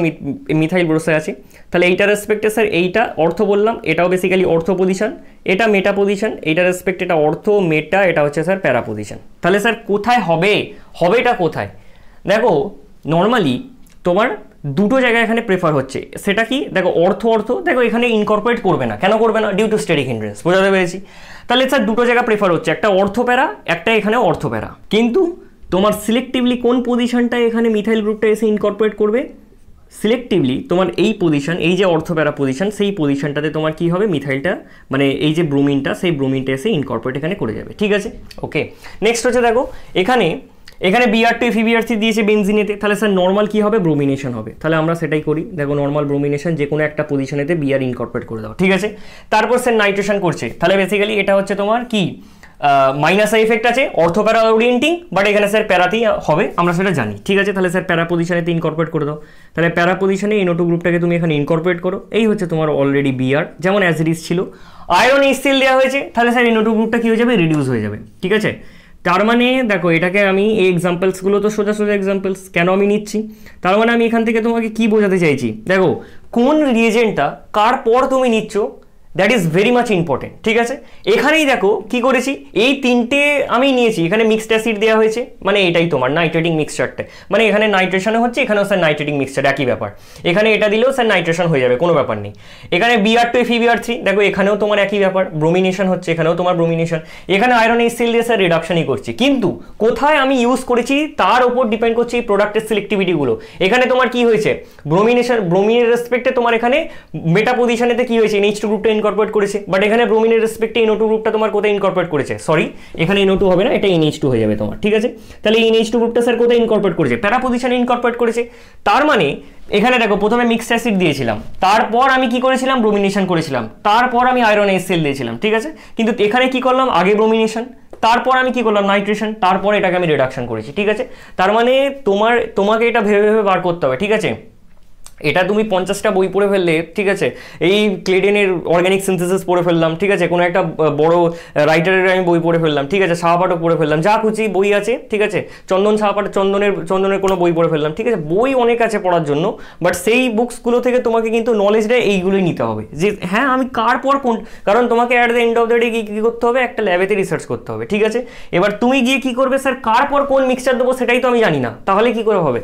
মিথাইল বসে আছে, তাহলে এইটার রেসপেক্টে স্যার এইটা অর্থ বললাম, এটাও বেসিক্যালি অর্থ পজিশন, এটা মেটা পজিশন, এইটার রেসপেক্টে এটা অর্থ মেটা, এটা হচ্ছে স্যার প্যারা পজিশন। তাহলে স্যার কোথায় হবে, হবেটা কোথায় দেখো, নর্মালি তোমার দুটো জায়গা এখানে প্রেফার হচ্ছে, সেটা কি দেখো, অর্থ দেখো এখানে ইনকর্পোরেট করবে না, কেন করবে না, ডিউ টু স্টেরিক হিন্ড্রেন্স, বোঝাতে পেরেছি। তাহলে স্যার দুটো জায়গা প্রেফার হচ্ছে, একটা অর্থ প্যারা, একটা এখানে অর্থ প্যারা, কিন্তু তোমার সিলেক্টিভলি কোন পজিশনটা এখানে মিথাইল গ্রুপটা এসে ইনকর্পোরেট করবে, সিলেক্টিভলি তোমার এই পজিশন, এই যে অর্থপ্যারা পজিশন, সেই পজিশনটাতে তোমার কি হবে, মিথাইলটা মানে এই যে ব্রোমিনটা, সেই ব্রোমিনটা এসে ইনকর্পোরেট এখানে করে যাবে, ঠিক আছে, ওকে। নেক্সট হচ্ছে দেখো এখানে Br2 FeBr3 দিয়েছে বেনজিনেতে, তাহলে স্যার নর্মাল কি হবে, ব্রোমিনেশন হবে, তাহলে আমরা সেটাই করি, দেখো নর্মাল ব্রোমিনেশন, যে কোনো একটা পজিশনেতে Br ইনকর্পোরেট করে দাও, ঠিক আছে। তারপর স্যার নাইট্রেশন করছে, তাহলে বেসিক্যালি এটা হচ্ছে তোমার কি মাইনাস এফেক্ট আছে, অর্থ প্যারা ওরিয়েন্টিং, বাট এখানে স্যার প্যারাতেই হবে, আমরা সেটা জানি, ঠিক আছে। তাহলে স্যার প্যারা পজিশনেতে ইনকর্পোরেট করে দাও, তাহলে প্যারা পজিশনে NO2 গ্রুপটাকে তুমি এখানে ইনকর্পোরেট করো, এই হচ্ছে তোমার অলরেডি Br যেমন অ্যাজ ইট ইজ ছিল। আয়রন HCl দেওয়া হয়েছে, তাহলে স্যার NO2 গ্রুপটা কি হয়ে যাবে, রিডিউস হয়ে যাবে, ঠিক আছে। তার মানে দেখো এটাকে আমি এই এক্সাম্পলসগুলো তো সোজা এক্সাম্পলস কেন আমি নিচ্ছি, তার মানে আমি এখান থেকে তোমাকে কি বোঝাতে চাইছি, দেখো কোন রিয়েজেন্টটা কার পর তুমি নিচ্ছ, that is very much important, ঠিক আছে। এখানেই দেখো কি করেছি, এই তিনটে আমি নিয়েছি, এখানে মিক্সড অ্যাসিড দেওয়া হয়েছে, মানে এটাই তোমার নাইট্রেটিং মিক্সচারটা, মানে এখানে নাইট্রেশনে হচ্ছে, এখানেও স্যার নাইট্রেটিং মিক্সচার, একই ব্যাপার, এখানে এটা দিলেও স্যার নাইট্রেশন হয়ে যাবে, কোনো ব্যাপার নেই। এখানে Br2 FeBr3 দেখো এখানেও তোমার একই ব্যাপার, ব্রোমিনেশন হচ্ছে, এখানেও তোমার ব্রোমিনেশন, এখানে আয়রন HCl দিয়ে স্যার রিডাকশনই করছি, কিন্তু কোথায় আমি ইউজ করেছি তার উপর ডিপেন্ড করছে এই প্রোডাক্টের সিলেক্টিভিটিগুলো। এখানে তোমার কি হয়েছে, ব্রোমিনের রেসপেক্টে তোমার এখানে মেটা পজিশনেতে কি হয়েছে, NH2 গ্রুপটা ইনকর্পোরেট করেছে, বাট এখানে ব্রোমিনের রেসপেক্টে NO2 গ্রুপটা তোমার কোথায় ইনকর্পোরেট করেছে, সরি এখানে NO2 হবে না, এটা NH2 হয়ে যাবে তোমার, ঠিক আছে। তাহলে NH2 গ্রুপটা স্যার কোথায় ইনকর্পোরেট করেছে, প্যারা পজিশনে ইনকর্পোরেট করেছে, তার মানে এখানে দেখো প্রথমে মিক্সড অ্যাসিড দিয়েছিলাম, তারপর আমি কি করেছিলাম, ব্রোমিনেশন করেছিলাম, তারপর আমি আয়রন HCl দিয়েছিলাম, ঠিক আছে। কিন্তু এখানে কি করলাম, আগে ব্রোমিনেশন, তারপর আমি কি করলাম, নাইট্রেশন, তারপর এটাকে আমি রিডাকশন করেছি, ঠিক আছে। তার মানে তোমাকে এটা ভেবে বার করতে হবে, ঠিক আছে। এটা তুমি 50টা বই পড়ে ফেললে, ঠিক আছে, এই ক্লেডেনের অর্গানিক সিনথেসিস পড়ে ফেললাম, ঠিক আছে, কোনো একটা বড় রাইটারের আমি বই পড়ে ফেললাম, ঠিক আছে, শাহ পাঠক পড়ে ফেললাম, যা খুঁজি বই আছে, ঠিক আছে, শাহ পাঠক চন্দনের কোনো বই পড়ে ফেললাম, ঠিক আছে, বই অনেক আছে পড়ার জন্য, বাট সেই বুকসগুলো থেকে তোমাকে কিন্তু নলেজটা এইগুলোই নিতে হবে যে হ্যাঁ আমি কার পর কোন, কারণ তোমাকে at the end of the day কী করতে হবে, একটা ল্যাবেতে রিসার্চ করতে হবে, ঠিক আছে। এবার তুমি গিয়ে কী করবে, স্যার কার পর কোন মিক্সচার দেবো সেটাই তো আমি জানি না, তাহলে কী করে হবে?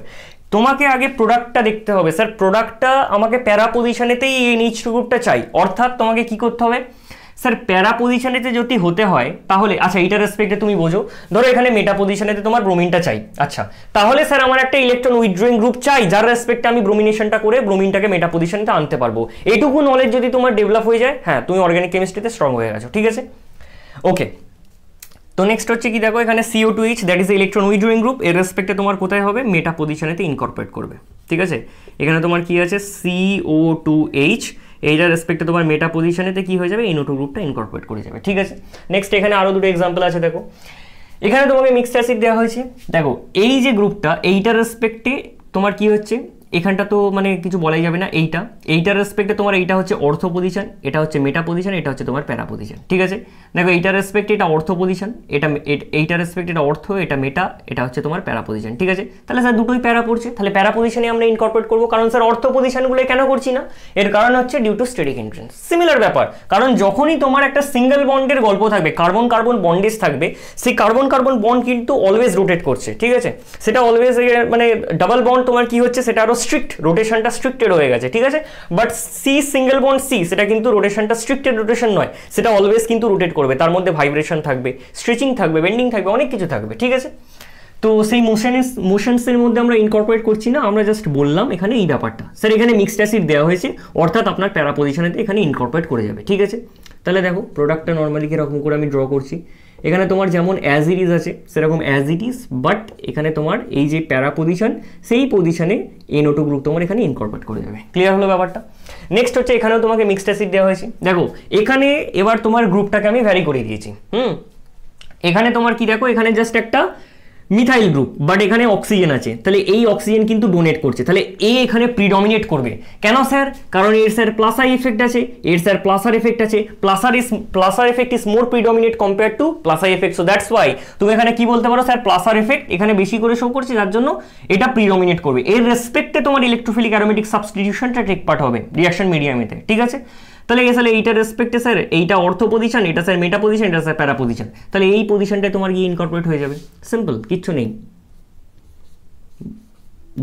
তোমাকে আগে প্রোডাক্টটা দেখতে হবে, স্যার প্রোডাক্টটা আমাকে প্যারা পজিশনেতেই এই নিচ গ্রুপটা চাই, অর্থাৎ তোমাকে কি করতে হবে, স্যার প্যারা পজিশনেতে যদি হতে হয় তাহলে আচ্ছা এইটার রেসপেক্টে তুমি বোঝো, ধরো এখানে মেটা পজিশনেতে তোমার ব্রোমিনটা চাই, আচ্ছা তাহলে স্যার আমার একটা ইলেকট্রন উইথড্রয়িং গ্রুপ চাই যার রেসপেক্টে আমি ব্রোমিনেশনটা করে ব্রোমিনটাকে মেটা পজিশনতে আনতে পারবো। এটুকু নলেজ যদি তোমার ডেভেলপ হয়ে যায়, হ্যাঁ তুমি অর্গানিক কেমিস্ট্রিতে স্ট্রং হয়ে গেছো, ঠিক আছে। ওকে, তো নেক্সট হচ্ছে কি দেখো, এখানে CO2H that is electron withdrawing group, এর রেসপেক্টে তোমার কোথায় হবে, মেটা পজিশনেতে ইনকর্পোরেট করবে, ঠিক আছে। এখানে তোমার কি আছে CO2H, এইটার রেসপেক্টে তোমার মেটা পজিশনেতে কি হয়ে যাবে, NO2 গ্রুপটা ইনকর্পোরেট করে যাবে, ঠিক আছে। নেক্সট এখানে আরও দুটো এক্সাম্পল আছে দেখো, এখানে তোমাকে মিক্সড অ্যাসিড দেওয়া হয়েছে, দেখো এই যে গ্রুপটা এইটার রেসপেক্টে তোমার কি হচ্ছে, এখানটা তো মানে কিছু বলাই যাবে না, এইটার রেসপেক্টে তোমার এইটা হচ্ছে অর্থ পজিশন, এটা হচ্ছে মেটা পজিশন, এটা হচ্ছে তোমার প্যারা পজিশন, ঠিক আছে। দেখো এইটার রেসপেক্টে এটা অর্থ পজিশন, এইটার রেসপেক্টে এটা অর্থ, এটা মেটা, এটা হচ্ছে তোমার প্যারা পজিশন, ঠিক আছে। তাহলে স্যার দুটোই প্যারা পড়ছে, তাহলে প্যারা পজিশনে আমরা ইনকর্পোরেট করবো, কারণ স্যার অর্থ পজিশনগুলো কেন করছি না, এর কারণ হচ্ছে due to steric hindrance. Similar ব্যাপার, কারণ যখনই তোমার একটা সিঙ্গেল বন্ডের গল্প থাকবে, কার্বন কার্বন বন্ডেজ থাকবে, সেই কার্বন কার্বন বন্ড কিন্তু অলওয়েজ রোটেট করছে, ঠিক আছে, সেটা অলওয়েজ মানে ডাবল বন্ড তোমার কি হচ্ছে, সেটা আরো স্ট্রিক্ট রোটেশনটা স্ট্রিক্টেড হয়ে গেছে, ঠিক আছে। But C single bond C, সেটা কিন্তু রোটেশনটা স্ট্রিক্টেড রোটেশন নয়, সেটা অলওয়েজ কিন্তু রোটেট করবে, তার মধ্যে ভাইব্রেশন থাকবে, স্ট্রেচিং থাকবে, বেন্ডিং থাকবে, অনেক কিছু থাকবে, ঠিক আছে। তো সেই মোশনসের মধ্যে আমরা ইনকর্পোরেট করছি না, আমরা জাস্ট বললাম এখানে এই ব্যাপারটা, স্যার এখানে মিক্সড অ্যাসিড দেওয়া হয়েছে, অর্থাৎ আপনার প্যারা পজিশনেতে এখানে ইনকর্পোরেট করে যাবে, ঠিক আছে। তাহলে দেখো প্রোডাক্টটা নর্মালি কীরকম করে আমি ড্র করছি, এখানে তোমার যেমন অ্যাজ ইট ইজ আছে সেরকম অ্যাজ ইট ইজ, বাট এখানে তোমার এই যে প্যারা পজিশন, সেই পজিশনে NO2 গ্রুপ তোমার এখানে ইনকর্পোরেট করে যাবে, ক্লিয়ার হলো ব্যাপারটা। নেক্সট হচ্ছে এখানেও তোমাকে মিক্সড অ্যাসিড দেওয়া হয়েছে, দেখো এখানে এবার তোমার গ্রুপটাকে আমি ভ্যারি করে দিয়েছি, এখানে তোমার কি দেখো, এখানে জাস্ট একটা মিথাইল গ্রুপ, বাট এখানে অক্সিজেন আছে, তাহলে এই অক্সিজেন কিন্তু ডোনেট করছে, তাহলে এ এখানে প্রিডমিনেট করবে, কেন স্যার, কারণ এর স্যার প্লাসার এফেক্ট আছে, এর স্যার প্লাসার এফেক্ট আছে, plus R effect is more predominate compare to plus R effect, so that's why তুমি এখানে কি বলতে পারো, স্যার প্লাসার এফেক্ট এখানে বেশি করে শো করছে, যার জন্য এটা প্রিডমিনেট করবে, এর রেসপেক্টে তোমার ইলেকট্রোফিলিক অ্যারোমেটিক সাবস্টিটিউশনটা টেক পার্ট হবে রিঅ্যাকশন মিডিয়ামেতে, ঠিক আছে। তাহলে এসে এইটার রেসপেক্টে স্যার এইটা অর্থ পজিশন, এটা স্যার মেটা পজিশন, এটা স্যার প্যারা পজিশন, তাহলে এই পজিশনটায় তোমার গিয়ে ইনকর্পোরেট হয়ে যাবে, সিম্পল, কিচ্ছু নেই।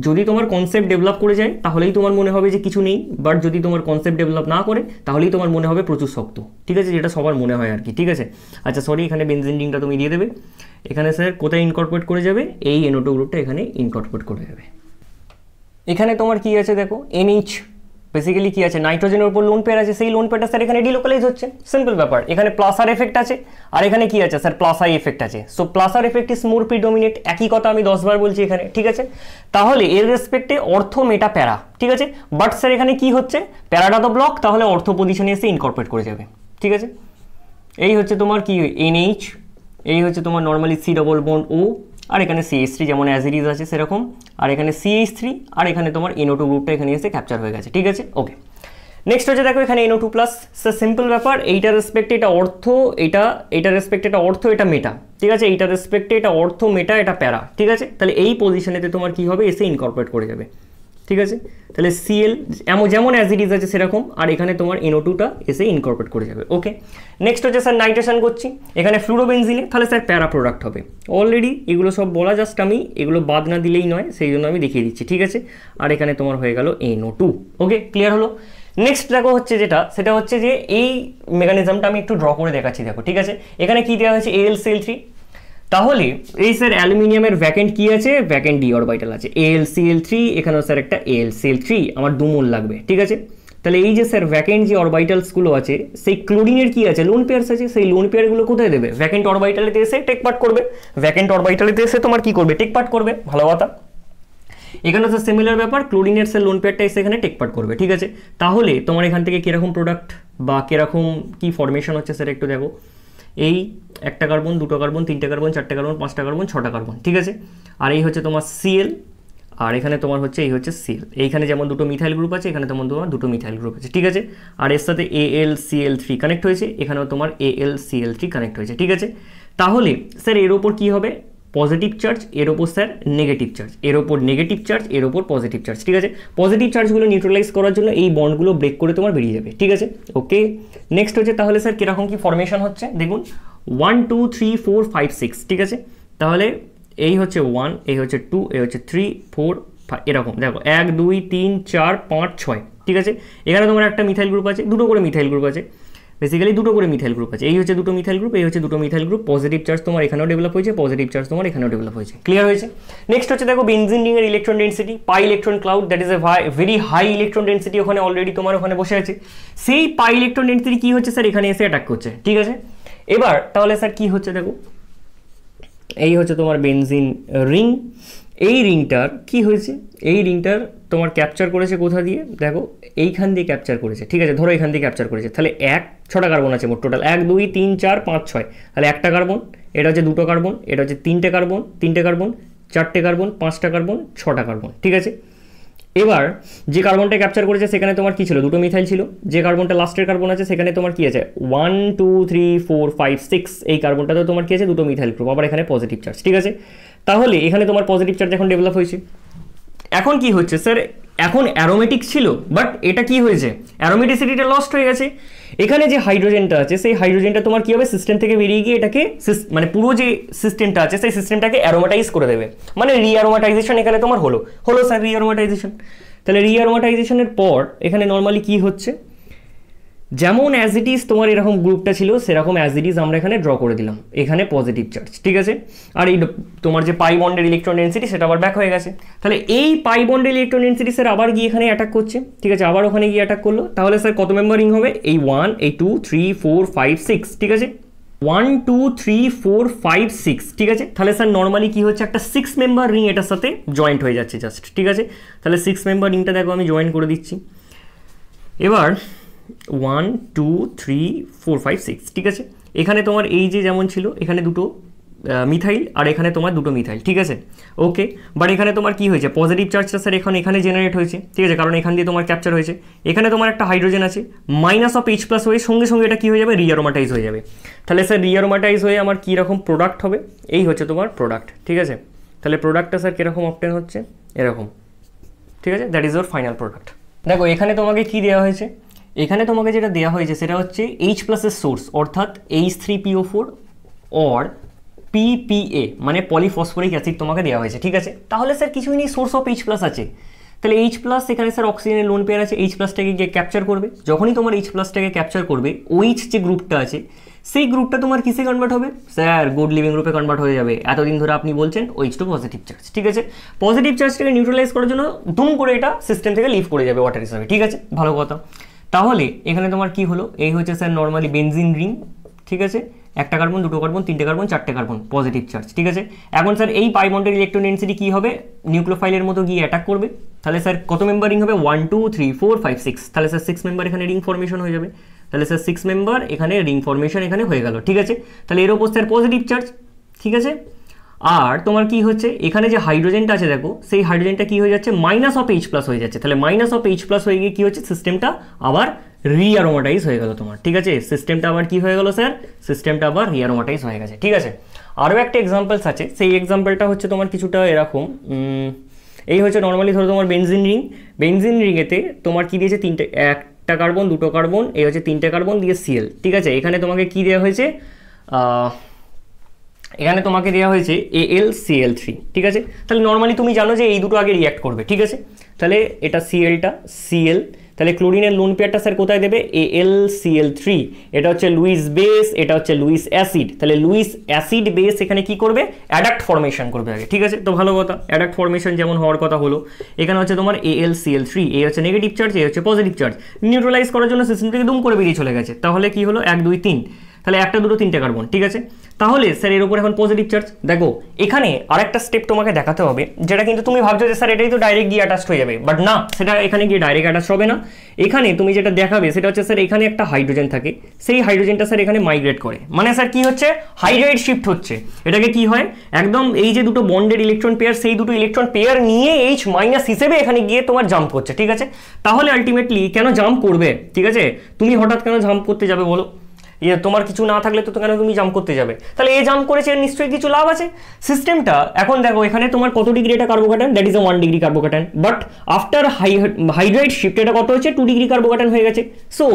যদি তোমার কনসেপ্ট ডেভেলপ করে যায় তাহলেই তোমার মনে হবে যে কিছু নেই, বাট যদি তোমার কনসেপ্ট ডেভেলপ না করে তাহলেই তোমার মনে হবে প্রচুর শক্ত, ঠিক আছে, যেটা সবার মনে হয় আর কি, ঠিক আছে। আচ্ছা সরি, এখানে বেনজিন রিংটা তুমি দিয়ে দেবে, এখানে স্যার কোথায় ইনকর্পোরেট করে যাবে, এই NO2 গ্রুপটা এখানে ইনকর্পোরেট করে যাবে। এখানে তোমার কি আছে দেখো, NH বেসিক্যালি কি আছে, নাইট্রোজেনের উপর লোন পেয়ার আছে, সেই লোন পেয়ারটা স্যার এখানে ডিলোকালাইজ হচ্ছে, সিম্পল ব্যাপার। এখানে প্লাসার এফেক্ট আছে, আর এখানে কি আছে স্যার, প্লাসাই এফেক্ট আছে, সো প্লাসার এফেক্ট ইজ মোর প্রিডমিনেট, একই কথা আমি 10 বার বলছি এখানে, ঠিক আছে। তাহলে এর রেসপেক্টে অর্থ মেটা প্যারা, ঠিক আছে, বাট স্যার এখানে কি হচ্ছে, প্যারাটা তো ব্লক, তাহলে অর্থ পজিশনে এসে ইনকর্পোরেট করে যাবে, ঠিক আছে। এই হচ্ছে তোমার কি NH, এই হচ্ছে তোমার normally C double bond O, আর এখানে CH3 যেমন অ্যাজ ইট ইজ আছে সেরকম, আর এখানে CH3, আর এখানে তোমার NO2 গ্রুপটা এখানে এসে ক্যাপচার হয়ে গেছে, ঠিক আছে। ওকে, নেক্সট হচ্ছে দেখো এখানে NO2 প্লাস, স্যার সিম্পল ব্যাপার, এইটার রেসপেক্টে এটা অর্থ, এইটার রেসপেক্টে এটা অর্থ, এটা মেটা, ঠিক আছে, এইটার রেসপেক্টে এটা অর্থ মেটা, এটা প্যারা, ঠিক আছে। তাহলে এই পজিশনেতে তোমার কি হবে, এসে ইনকর্পোরেট করে যাবে, ঠিক আছে। তাহলে Cl যেমন অ্যাজ ইট ইজ আছে সেরকম, আর এখানে তোমার NO2টা এসে ইনকর্পোরেট করে যাবে, ওকে। নেক্সট হচ্ছে স্যার নাইট্রেশন করছি, এখানে ফ্লুরোবেনজিনে, তাহলে স্যার প্যারা প্রোডাক্ট হবে, অলরেডি এগুলো সব বলা, জাস্ট আমি এগুলো বাদ না দিলেই নয়, সেই জন্য আমি দেখিয়ে দিচ্ছি, ঠিক আছে। আর এখানে তোমার হয়ে গেল NO2, ওকে, ক্লিয়ার হলো। নেক্সট দেখো হচ্ছে যেটা, সেটা হচ্ছে যে এই মেকানিজমটা আমি একটু ড্র করে দেখাচ্ছি দেখো, ঠিক আছে। এখানে কি দেওয়া হয়েছে, AlCl3, তাহলে এই স্যার অ্যালুমিনিয়ামের ভ্যাকেন্ট কি আছে, ভ্যাকেন্ট ডি অরবিটাল আছে, AlCl3, এখানেও স্যার একটা AlCl3, আমার 2 মোল লাগবে, ঠিক আছে। তাহলে এই যে স্যার ভ্যাকেন্ট যে অরবিটালসগুলো আছে, সেই ক্লোরিনের কি আছে, লোন পেয়ারস আছে, সেই লোন পেয়ারগুলো কোথায় দেবে, ভ্যাকেন্ট অরবিটালেতে এসে টেক পার্ট করবে, ভ্যাকেন্ট অরবিটালেতে এসে তোমার কি করবে, টেক পার্ট করবে, ভালো কথা। এখানে স্যার সিমিলার ব্যাপার, ক্লোরিনের স্যার লোন পেয়ারটা এসে এখানে টেক পার্ট করবে, ঠিক আছে। তাহলে তোমার এখান থেকে কীরকম প্রোডাক্ট বা কীরকম কি ফরমেশন হচ্ছে স্যার একটু দেখো, এই 1টা কার্বন, 2টা কার্বন, 3টে কার্বন, 4টে কার্বন, 5টা কার্বন, 6টা কার্বন, ঠিক আছে। আর এই হচ্ছে তোমার Cl, আর এখানে তোমার হচ্ছে এই হচ্ছে Cl, এইখানে যেমন দুটো মিথাইল গ্রুপ আছে, এখানে তেমন তোমার দুটো মিথাইল গ্রুপ আছে, ঠিক আছে। আর এর সাথে AlCl3 কানেক্ট হয়েছে, এখানেও তোমার AlCl3 কানেক্ট হয়েছে, ঠিক আছে। তাহলে স্যার এর ওপর কী হবে, পজিটিভ চার্জ, এর ওপর স্যার নেগেটিভ চার্জ, এর ওপর নেগেটিভ চার্জ, এর ওপর পজিটিভ চার্জ, ঠিক আছে। পজিটিভ চার্জগুলো নিউট্রালাইজ করার জন্য এই বন্ডগুলো ব্রেক করে তোমার বেরিয়ে যাবে, ঠিক আছে। ওকে, নেক্সট হচ্ছে তাহলে স্যার কীরকম কী ফর্মেশন হচ্ছে দেখুন, 1 2 3 4 5 6, ঠিক আছে। তাহলে এই হচ্ছে 1, এই হচ্ছে 2, এই হচ্ছে 3 4 5, এরকম দেখো 1 2 3 4 5 6, ঠিক আছে। এখানে তোমার একটা মিথাইল গ্রুপ আছে, দুটো করে মিথাইল গ্রুপ আছে, বেসিক্যালি দুটো করে মিথাইল গ্রুপ আছে, এই হচ্ছে দুটো মিথাইল গ্রুপ, এই হচ্ছে দুটো মিথাইল গ্রুপ, পজিটিভ চার্জ তোমার এখানেও ডেভেলপ হয়েছে, পজিটিভ চার্জ তোমার এখানেও ডেভেলপ হয়েছে, ক্লিয়ার হয়েছে। নেক্সট হচ্ছে দেখো বেনজিন রিং এর electron density, pi electron cloud, that is a very high electron density, ওখানে অলরেডি তোমার ওখানে বসে আছে। সেই পাই ইলেকট্রন ডেন্সিটি কি হচ্ছে স্যার, এখানে এসে অ্যাটাক করছে, ঠিক আছে। এবার তাহলে স্যার কি হচ্ছে দেখো, এই হচ্ছে তোমার বেনজিন রিং, এই রিংটার কি হয়েছে, এই রিংটার তোমার ক্যাপচার করেছে কোথা দিয়ে দেখো, এইখান দিয়ে ক্যাপচার করেছে, ঠিক আছে। ধরো এখান দিয়ে ক্যাপচার করেছে, তাহলে 6টা কার্বন আছে মোট, টোটাল 1 2 3 4 5 6, তাহলে একটা কার্বন, এটা হচ্ছে দুটো কার্বন, এটা হচ্ছে তিনটে কার্বন, 4টে কার্বন, 5টা কার্বন, 6টা কার্বন, ঠিক আছে। এবার যে কার্বনটা ক্যাপচার করেছে সেখানে তোমার কি ছিল, দুটো মিথাইল ছিল, যে কার্বনটা লাস্টের কার্বন আছে সেখানে তোমার কি আছে 1 2 3 4 5 6, এই কার্বনটাতেও তোমার কি আছে, দুটো মিথাইল গ্রুপ, আবার এখানে পজিটিভ চার্জ, ঠিক আছে। তাহলে এখানে তোমার পজিটিভ চার্জ এখন ডেভেলপ হয়েছে। এখন কি হচ্ছে স্যার, এখন অ্যারোমেটিক ছিল, বাট এটা কি হয়েছে, অ্যারোমেটিসিটিটা লস্ট হয়ে গেছে। এখানে যে হাইড্রোজেনটা আছে সেই হাইড্রোজেনটা তোমার কি হবে, সিস্টেম থেকে বেরিয়ে গিয়ে এটাকে মানে পুরো যে সিস্টেমটা আছে সেই সিস্টেমটাকে অ্যারোমাটাইজ করে দেবে, মানে রিঅ্যারোমাটাইজেশন এখানে তোমার হলো স্যার রিঅ্যারোমাটাইজেশন। তাহলে রিঅ্যারোমাটাইজেশনের পর এখানে নর্মালি কি হচ্ছে, যেমন অ্যাজ ইট ইজ তোমার এরকম গ্রুপটা ছিল সেরকম অ্যাজ ইট ইজ আমরা এখানে ড্র করে দিলাম, এখানে পজিটিভ চার্জ, ঠিক আছে। আর এই তোমার যে পাই বন্ডের ইলেকট্রন ডেন্সিটি সেটা আবার ব্যাক হয়ে গেছে। তাহলে এই পাই বন্ডের ইলেকট্রন ডেন্সিটি স্যার আবার গিয়ে এখানে অ্যাটাক করছে, ঠিক আছে, আবার ওখানে গিয়ে অ্যাটাক করলো। তাহলে স্যার কত মেম্বার রিং হবে, এই 1 এই 2 3 4 5 6, ঠিক আছে, 1 2 3 4 5 6, ঠিক আছে। তাহলে স্যার নর্মালি কি হচ্ছে, একটা 6 মেম্বার রিং এটার সাথে জয়েন্ট হয়ে যাচ্ছে জাস্ট, ঠিক আছে। তাহলে 6 মেম্বার রিংটা দেখো আমি জয়েন করে দিচ্ছি। এবার 1 2 3 4 5 6, ঠিক আছে। এখানে তোমার এই যে যেমন ছিল, এখানে দুটো মিথাইল আর এখানে তোমার দুটো মিথাইল, ঠিক আছে। ওকে, বাট এখানে তোমার কি হয়েছে, পজিটিভ চার্জটা স্যার এখানে জেনারেট হয়েছে, ঠিক আছে, কারণ এখান দিয়ে তোমার ক্যাপচার হয়েছে। এখানে তোমার একটা হাইড্রোজেন আছে, -H+ হয়ে সঙ্গে সঙ্গে এটা কি হয়ে যাবে, রিঅ্যারোমাটাইজ হয়ে যাবে। তাহলে স্যার রিঅ্যারোমাটাইজ হয়ে আমার কী রকম প্রোডাক্ট হবে, এই হচ্ছে তোমার প্রোডাক্ট, ঠিক আছে। তাহলে প্রোডাক্টটা স্যার কীরকম অবটেন হচ্ছে, এরকম, ঠিক আছে, that is or final product. দেখো এখানে তোমাকে কি দেওয়া হয়েছে, এখানে তোমাকে যেটা দেওয়া হয়েছে সেটা হচ্ছে H+ এর সোর্স, অর্থাৎ H3PO4 অর PPA, মানে পলিফসফরিক অ্যাসিড তোমাকে দেওয়া হয়েছে, ঠিক আছে। তাহলে স্যার কিছুই নেই, সোর্স অফ H+ আছে, তাহলে H+ এখানে স্যার অক্সিজেনের লোন পেয়ার আছে, H+টাকে গিয়ে ক্যাপচার করবে, যখনই তোমার H+টাকে ক্যাপচার করবে, OH যে গ্রুপটা আছে সেই গ্রুপটা তোমার কিসে কনভার্ট হবে, স্যার গুড লিভিং গ্রুপে কনভার্ট হয়ে যাবে। এতদিন ধরে আপনি বলছেন OH2 পজিটিভ চার্জ, ঠিক আছে। পজিটিভ চার্জটাকে নিউট্রালাইজ করার জন্য দুম করে এটা সিস্টেম থেকে লিভ করে যাবে ওয়াটার হিসাবে, ঠিক আছে, ভালো কথা। তাহলে এখানে তোমার কি হলো, এই হচ্ছে স্যার নর্মালি বেনজিন রিং, ঠিক আছে, একটা কার্বন, দুটো কার্বন, তিনটে কার্বন, চারটে কার্বন, পজিটিভ চার্জ, ঠিক আছে। এখন স্যার এই পাই বন্ডের ইলেকট্রন ডেন্সিটি কি হবে, নিউক্লিওফাইলের মতো গিয়ে অ্যাটাক করবে। তাহলে স্যার কত মেম্বার রিং হবে, 1 2 3 4 5 6, তাহলে স্যার 6 মেম্বার এখানে রিং ফর্মেশন হয়ে যাবে। তাহলে স্যার 6 মেম্বার এখানে রিং ফর্মেশন এখানে হয়ে গেল, ঠিক আছে। তাহলে এর ওপর স্যার পজিটিভ চার্জ, ঠিক আছে। আর তোমার কি হচ্ছে, এখানে যে হাইড্রোজেনটা আছে দেখো, সেই হাইড্রোজেনটা কি হয়ে যাচ্ছে, -H+ হয়ে যাচ্ছে। তাহলে -H+ হয়ে গিয়ে কি হচ্ছে, সিস্টেমটা আবার রিঅ্যারোমাটাইজ হয়ে গেল তোমার, ঠিক আছে। সিস্টেমটা আবার কি হয়ে গেল স্যার, সিস্টেমটা আবার রিঅ্যারোমাটাইজ হয়ে গেছে, ঠিক আছে। আরও একটা এক্সাম্পলস আছে, সেই এক্সাম্পলটা হচ্ছে তোমার কিছুটা এরকম, এই হচ্ছে নর্মালি ধরো তোমার বেনজিন রিং, বেনজিন রিংয়েতে তোমার কি দিয়েছে, একটা কার্বন, দুটো কার্বন, এই হচ্ছে তিনটে কার্বন দিয়ে Cl, ঠিক আছে। এখানে তোমাকে কি দেওয়া হয়েছে, এখানে তোমাকে দেওয়া হয়েছে AlCl3, ঠিক আছে। তাহলে নর্মালি তুমি জানো যে এই দুটো আগে রিঅ্যাক্ট করবে, ঠিক আছে। তাহলে এটা Clটা Cl, তাহলে ক্লোরিনের লোন পেয়ারটা স্যার কোথায় দেবে, AlCl3, এটা হচ্ছে লুইস বেস, এটা হচ্ছে লুইস অ্যাসিড। তাহলে লুইস অ্যাসিড বেস এখানে কি করবে, অ্যাডাক্ট ফর্মেশন করবে আগে, ঠিক আছে। তো ভালো কথা, অ্যাডাক্ট ফর্মেশন যেমন হওয়ার কথা হলো, এখানে হচ্ছে তোমার AlCl3, এ হচ্ছে নেগেটিভ চার্জ, এ হচ্ছে পজিটিভ চার্জ, নিউট্রালাইজ করার জন্য সিস্টেম থেকে দুম করে বেরিয়ে চলে গেছে। তাহলে কি হলো, 1 2 3, তাহলে একটা দুটো তিনটে কার্বন, ঠিক আছে। তাহলে স্যার এর উপর এখন পজিটিভ চার্জ। দেখো এখানে আরেকটা স্টেপ তোমাকে দেখাতে হবে, যেটা কিন্তু তুমি ভাবছো যে স্যার এটাই তো ডাইরেক্ট গিয়ে অ্যাটাচড হয়ে যাবে, বাট না, সেটা এখানে গিয়ে ডাইরেক্ট অ্যাটাচ হবে না। এখানে তুমি যেটা দেখাবে সেটা হচ্ছে স্যার এখানে একটা হাইড্রোজেন থাকে, সেই হাইড্রোজেনটা স্যার এখানে মাইগ্রেট করে, মানে স্যার কি হচ্ছে, হাইড্রাইড শিফট হচ্ছে। এটাকে কি হয়, একদম এই যে দুটো বন্ডেড ইলেকট্রন পেয়ার, সেই দুটো ইলেকট্রন পেয়ার নিয়ে H মাইনাস হিসেবে এখানে গিয়ে তোমার জাম্প করছে, ঠিক আছে। তাহলে আলটিমেটলি কেন জাম্প করবে, ঠিক আছে, তুমি হঠাৎ কেন জাম্প করতে যাবে বলো, তোমার কিছু না থাকলে তো কেন তুমি জাম্প করতে যাবে, তাহলে এই জাম্প করেছে নিশ্চয়ই কিছু লাভ আছে। সিস্টেমটা এখন দেখো এখানে তোমার কত ডিগ্রি এটা carbocation, that is A 1 degree carbocation, but after hydride shift এটা কত হচ্ছে 2 ডিগ্রি কার্বোক্যাটায়ন হয়ে গেছে। So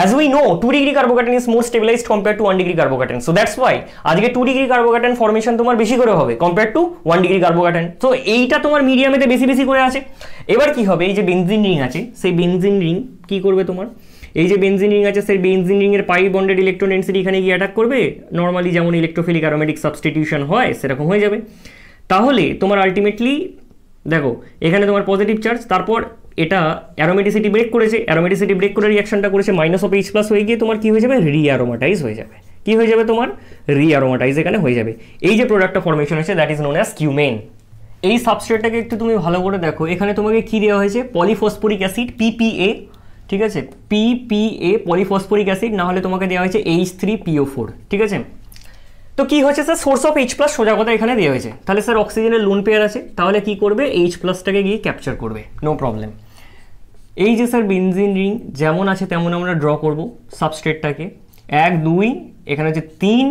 as we know 2 degree carbocation is more stabilized compared to 1 degree carbocation, so that's why আজকে 2 degree carbocation formation তোমার বেশি করে হবে compared to 1 degree carbocation। তো এইটা তোমার মিডিয়ামেতে বেশি বেশি করে আছে। এবার কি হবে, এই যে বেনজিন রিং আছে, সেই বেনজিন রিং কি করবে, তোমার এই যে বেনজিন রিং আছে, সেই বেনজিন রিং এর পাই বন্ডেড ইলেকট্রন ডেনসিটি এখানে গিয়ে অ্যাটাক করবে, নরমালি যেমন ইলেকট্রোফিলিক অ্যারোমেটিক সাবস্টিটিউশন হয় সেরকম হয়ে যাবে। তাহলে তোমার আলটিমেটলি দেখো এখানে তোমার পজিটিভ চার্জ, তারপর এটা অ্যারোমেটিসিটি ব্রেক করেছে, অ্যারোমেটিসিটি ব্রেক করে রিঅ্যাকশনটা করেছে মাইনাস অফ H প্লাস হয়ে গিয়ে তোমার কি হয়ে যাবে, রিঅ্যারোমাটাইজ হয়ে যাবে। কি হয়ে যাবে তোমার, রিঅ্যারোমাটাইজ এখানে হয়ে যাবে। এই যে প্রোডাক্টটা ফর্মেশন হয়েছে that is known as cumin. এই সাবস্ট্রেটটাকে একটু তুমি ভালো করে দেখো, এখানে তোমাকে কি দেওয়া হয়েছে, পলিফসফরিক অ্যাসিড PPA, ঠিক আছে, PPA পলিফসফরিক অ্যাসিড, না হলে তোমাকে দেওয়া হয়েছে H3PO4, ঠিক আছে। তো কি হচ্ছে sir, source of H plus সোজা কথা এখানে দেওয়া হয়েছে, তাহলে স্যার অক্সিজেনের লোন পেয়ার আছে, তাহলে কি করবে, H প্লাসটাকে গিয়ে ক্যাপচার করবে, নো প্রবলেম। এই যে স্যার বেনজিন রিং যেমন আছে তেমন আমরা ড্র করব সাবস্ট্রেটটাকে, 1 2, এখানে হচ্ছে 3,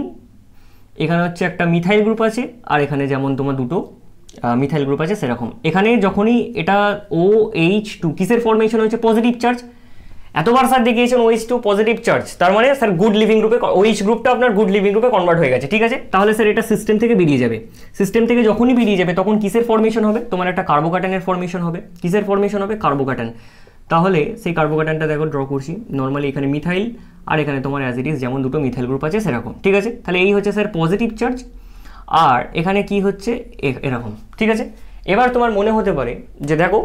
এখানে হচ্ছে একটা মিথাইল গ্রুপ আছে, আর এখানে যেমন তোমার দুটো মিথাইল গ্রুপ আছে সেরকম। এখানে যখনই এটা OH2 কিসের ফর্মেশন হচ্ছে, পজিটিভ চার্জ। এতবার স্যার দেখিয়েছেন OH2 পজিটিভ চার্জ, তার মানে স্যার গুড লিভিং গ্রুপে OH গ্রুপটা আপনার গুড লিভিং গ্রুপে কনভার্ট হয়ে গেছে, ঠিক আছে। তাহলে স্যার এটা সিস্টেম থেকে বেরিয়ে যাবে, সিস্টেম থেকে যখনই বেরিয়ে যাবে তখন কিসের ফর্মেশন হবে, তোমার একটা কার্বোক্যাটায়নের ফর্মেশন হবে। কিসের ফর্মেশন হবে, কার্বোক্যাটায়ন। তাহলে সেই কার্বোক্যাটায়নটা দেখো ড্র করছি, নর্মালি এখানে মিথাইল আর এখানে তোমার অ্যাজ ইট ইজ যেমন দুটো মিথাইল গ্রুপ আছে সেরকম, ঠিক আছে। তাহলে এই হচ্ছে স্যার পজিটিভ চার্জ, আর এখানে কি হচ্ছে এরকম, ঠিক আছে। এবার তোমার মনে হতে পারে যে দেখো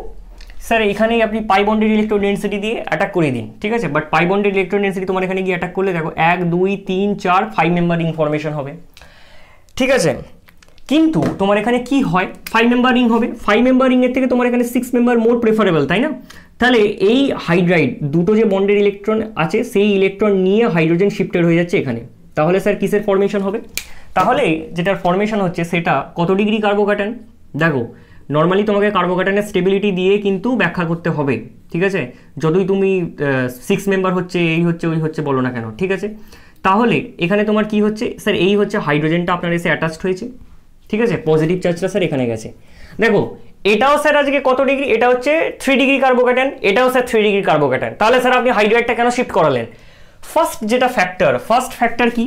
স্যার এখানেই আপনি পাই বন্ডেড ইলেকট্রন ডেনসিটি দিয়ে অ্যাটাক করে দিন, ঠিক আছে, but pi bonded electron density তোমার এখানে গিয়ে অ্যাটাক করলে দেখো 1 2 3 4 5 মেম্বার রিং ফর্মেশন হবে, ঠিক আছে। কিন্তু তোমার এখানে কি হয়, 5 মেম্বার রিং হবে, 5 মেম্বার রিংয়ের থেকে তোমার এখানে 6 মেম্বার মোর প্রেফারেবল, তাই না। তাহলে এই হাইড্রাইড দুটো যে বন্ডেড ইলেকট্রন আছে সেই ইলেকট্রন নিয়ে হাইড্রোজেন শিফটেড হয়ে যাচ্ছে এখানে, তাহলে স্যার কিসের ফর্মেশন হবে, তাহলে যেটার ফর্মেশন হচ্ছে সেটা কত ডিগ্রি কার্বোক্যাটায়ন। দেখো নর্মালি তোমাকে কার্বোক্যাটায়নের স্টেবিলিটি দিয়ে কিন্তু ব্যাখ্যা করতে হবে, ঠিক আছে, যতই তুমি 6 মেম্বার হচ্ছে এই হচ্ছে ওই হচ্ছে বলো না কেন, ঠিক আছে। তাহলে এখানে তোমার কি হচ্ছে, স্যার এই হচ্ছে হাইড্রোজেনটা আপনার এসে অ্যাটাচড হয়েছে, ঠিক আছে, পজিটিভ চার্জটা স্যার এখানে গেছে। দেখো এটাও স্যার আজকে কত ডিগ্রি, এটা হচ্ছে 3 ডিগ্রি কার্বোক্যাটায়ন, এটাও স্যার 3 ডিগ্রি কার্বোক্যাটায়ন, তাহলে স্যার আপনি হাইড্রাইডটা কেন শিফট করালেন। ফার্স্ট যেটা ফার্স্ট ফ্যাক্টর কি,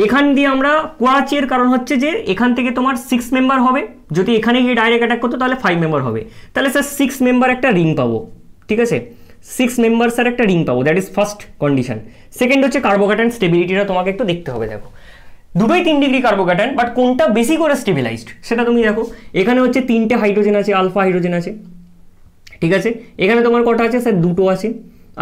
এখান দিয়ে আমরা কোয়াচ্ছি, এর কারণ হচ্ছে যে এখান থেকে তোমার 6 মেম্বার হবে, যদি এখানে গিয়ে ডাইরেক্ট অ্যাটাক করতো তাহলে 5 মেম্বার হবে, তাহলে স্যার 6 মেম্বার একটা রিং পাবো, ঠিক আছে, 6 মেম্বার স্যার একটা রিং পাবো, that is first condition. Second হচ্ছে কার্বোক্যাটায়ন স্টেবিলিটিটা তোমাকে একটু দেখতে হবে। দেখো দুটোই 3 ডিগ্রি কার্বোক্যাটায়ন, বাট কোনটা বেশি করে স্টেবিলাইজড সেটা তুমি দেখো, এখানে হচ্ছে 3টে হাইড্রোজেন আছে, আলফা হাইড্রোজেন আছে, ঠিক আছে, এখানে তোমার কটা আছে স্যার, দুটো আছে,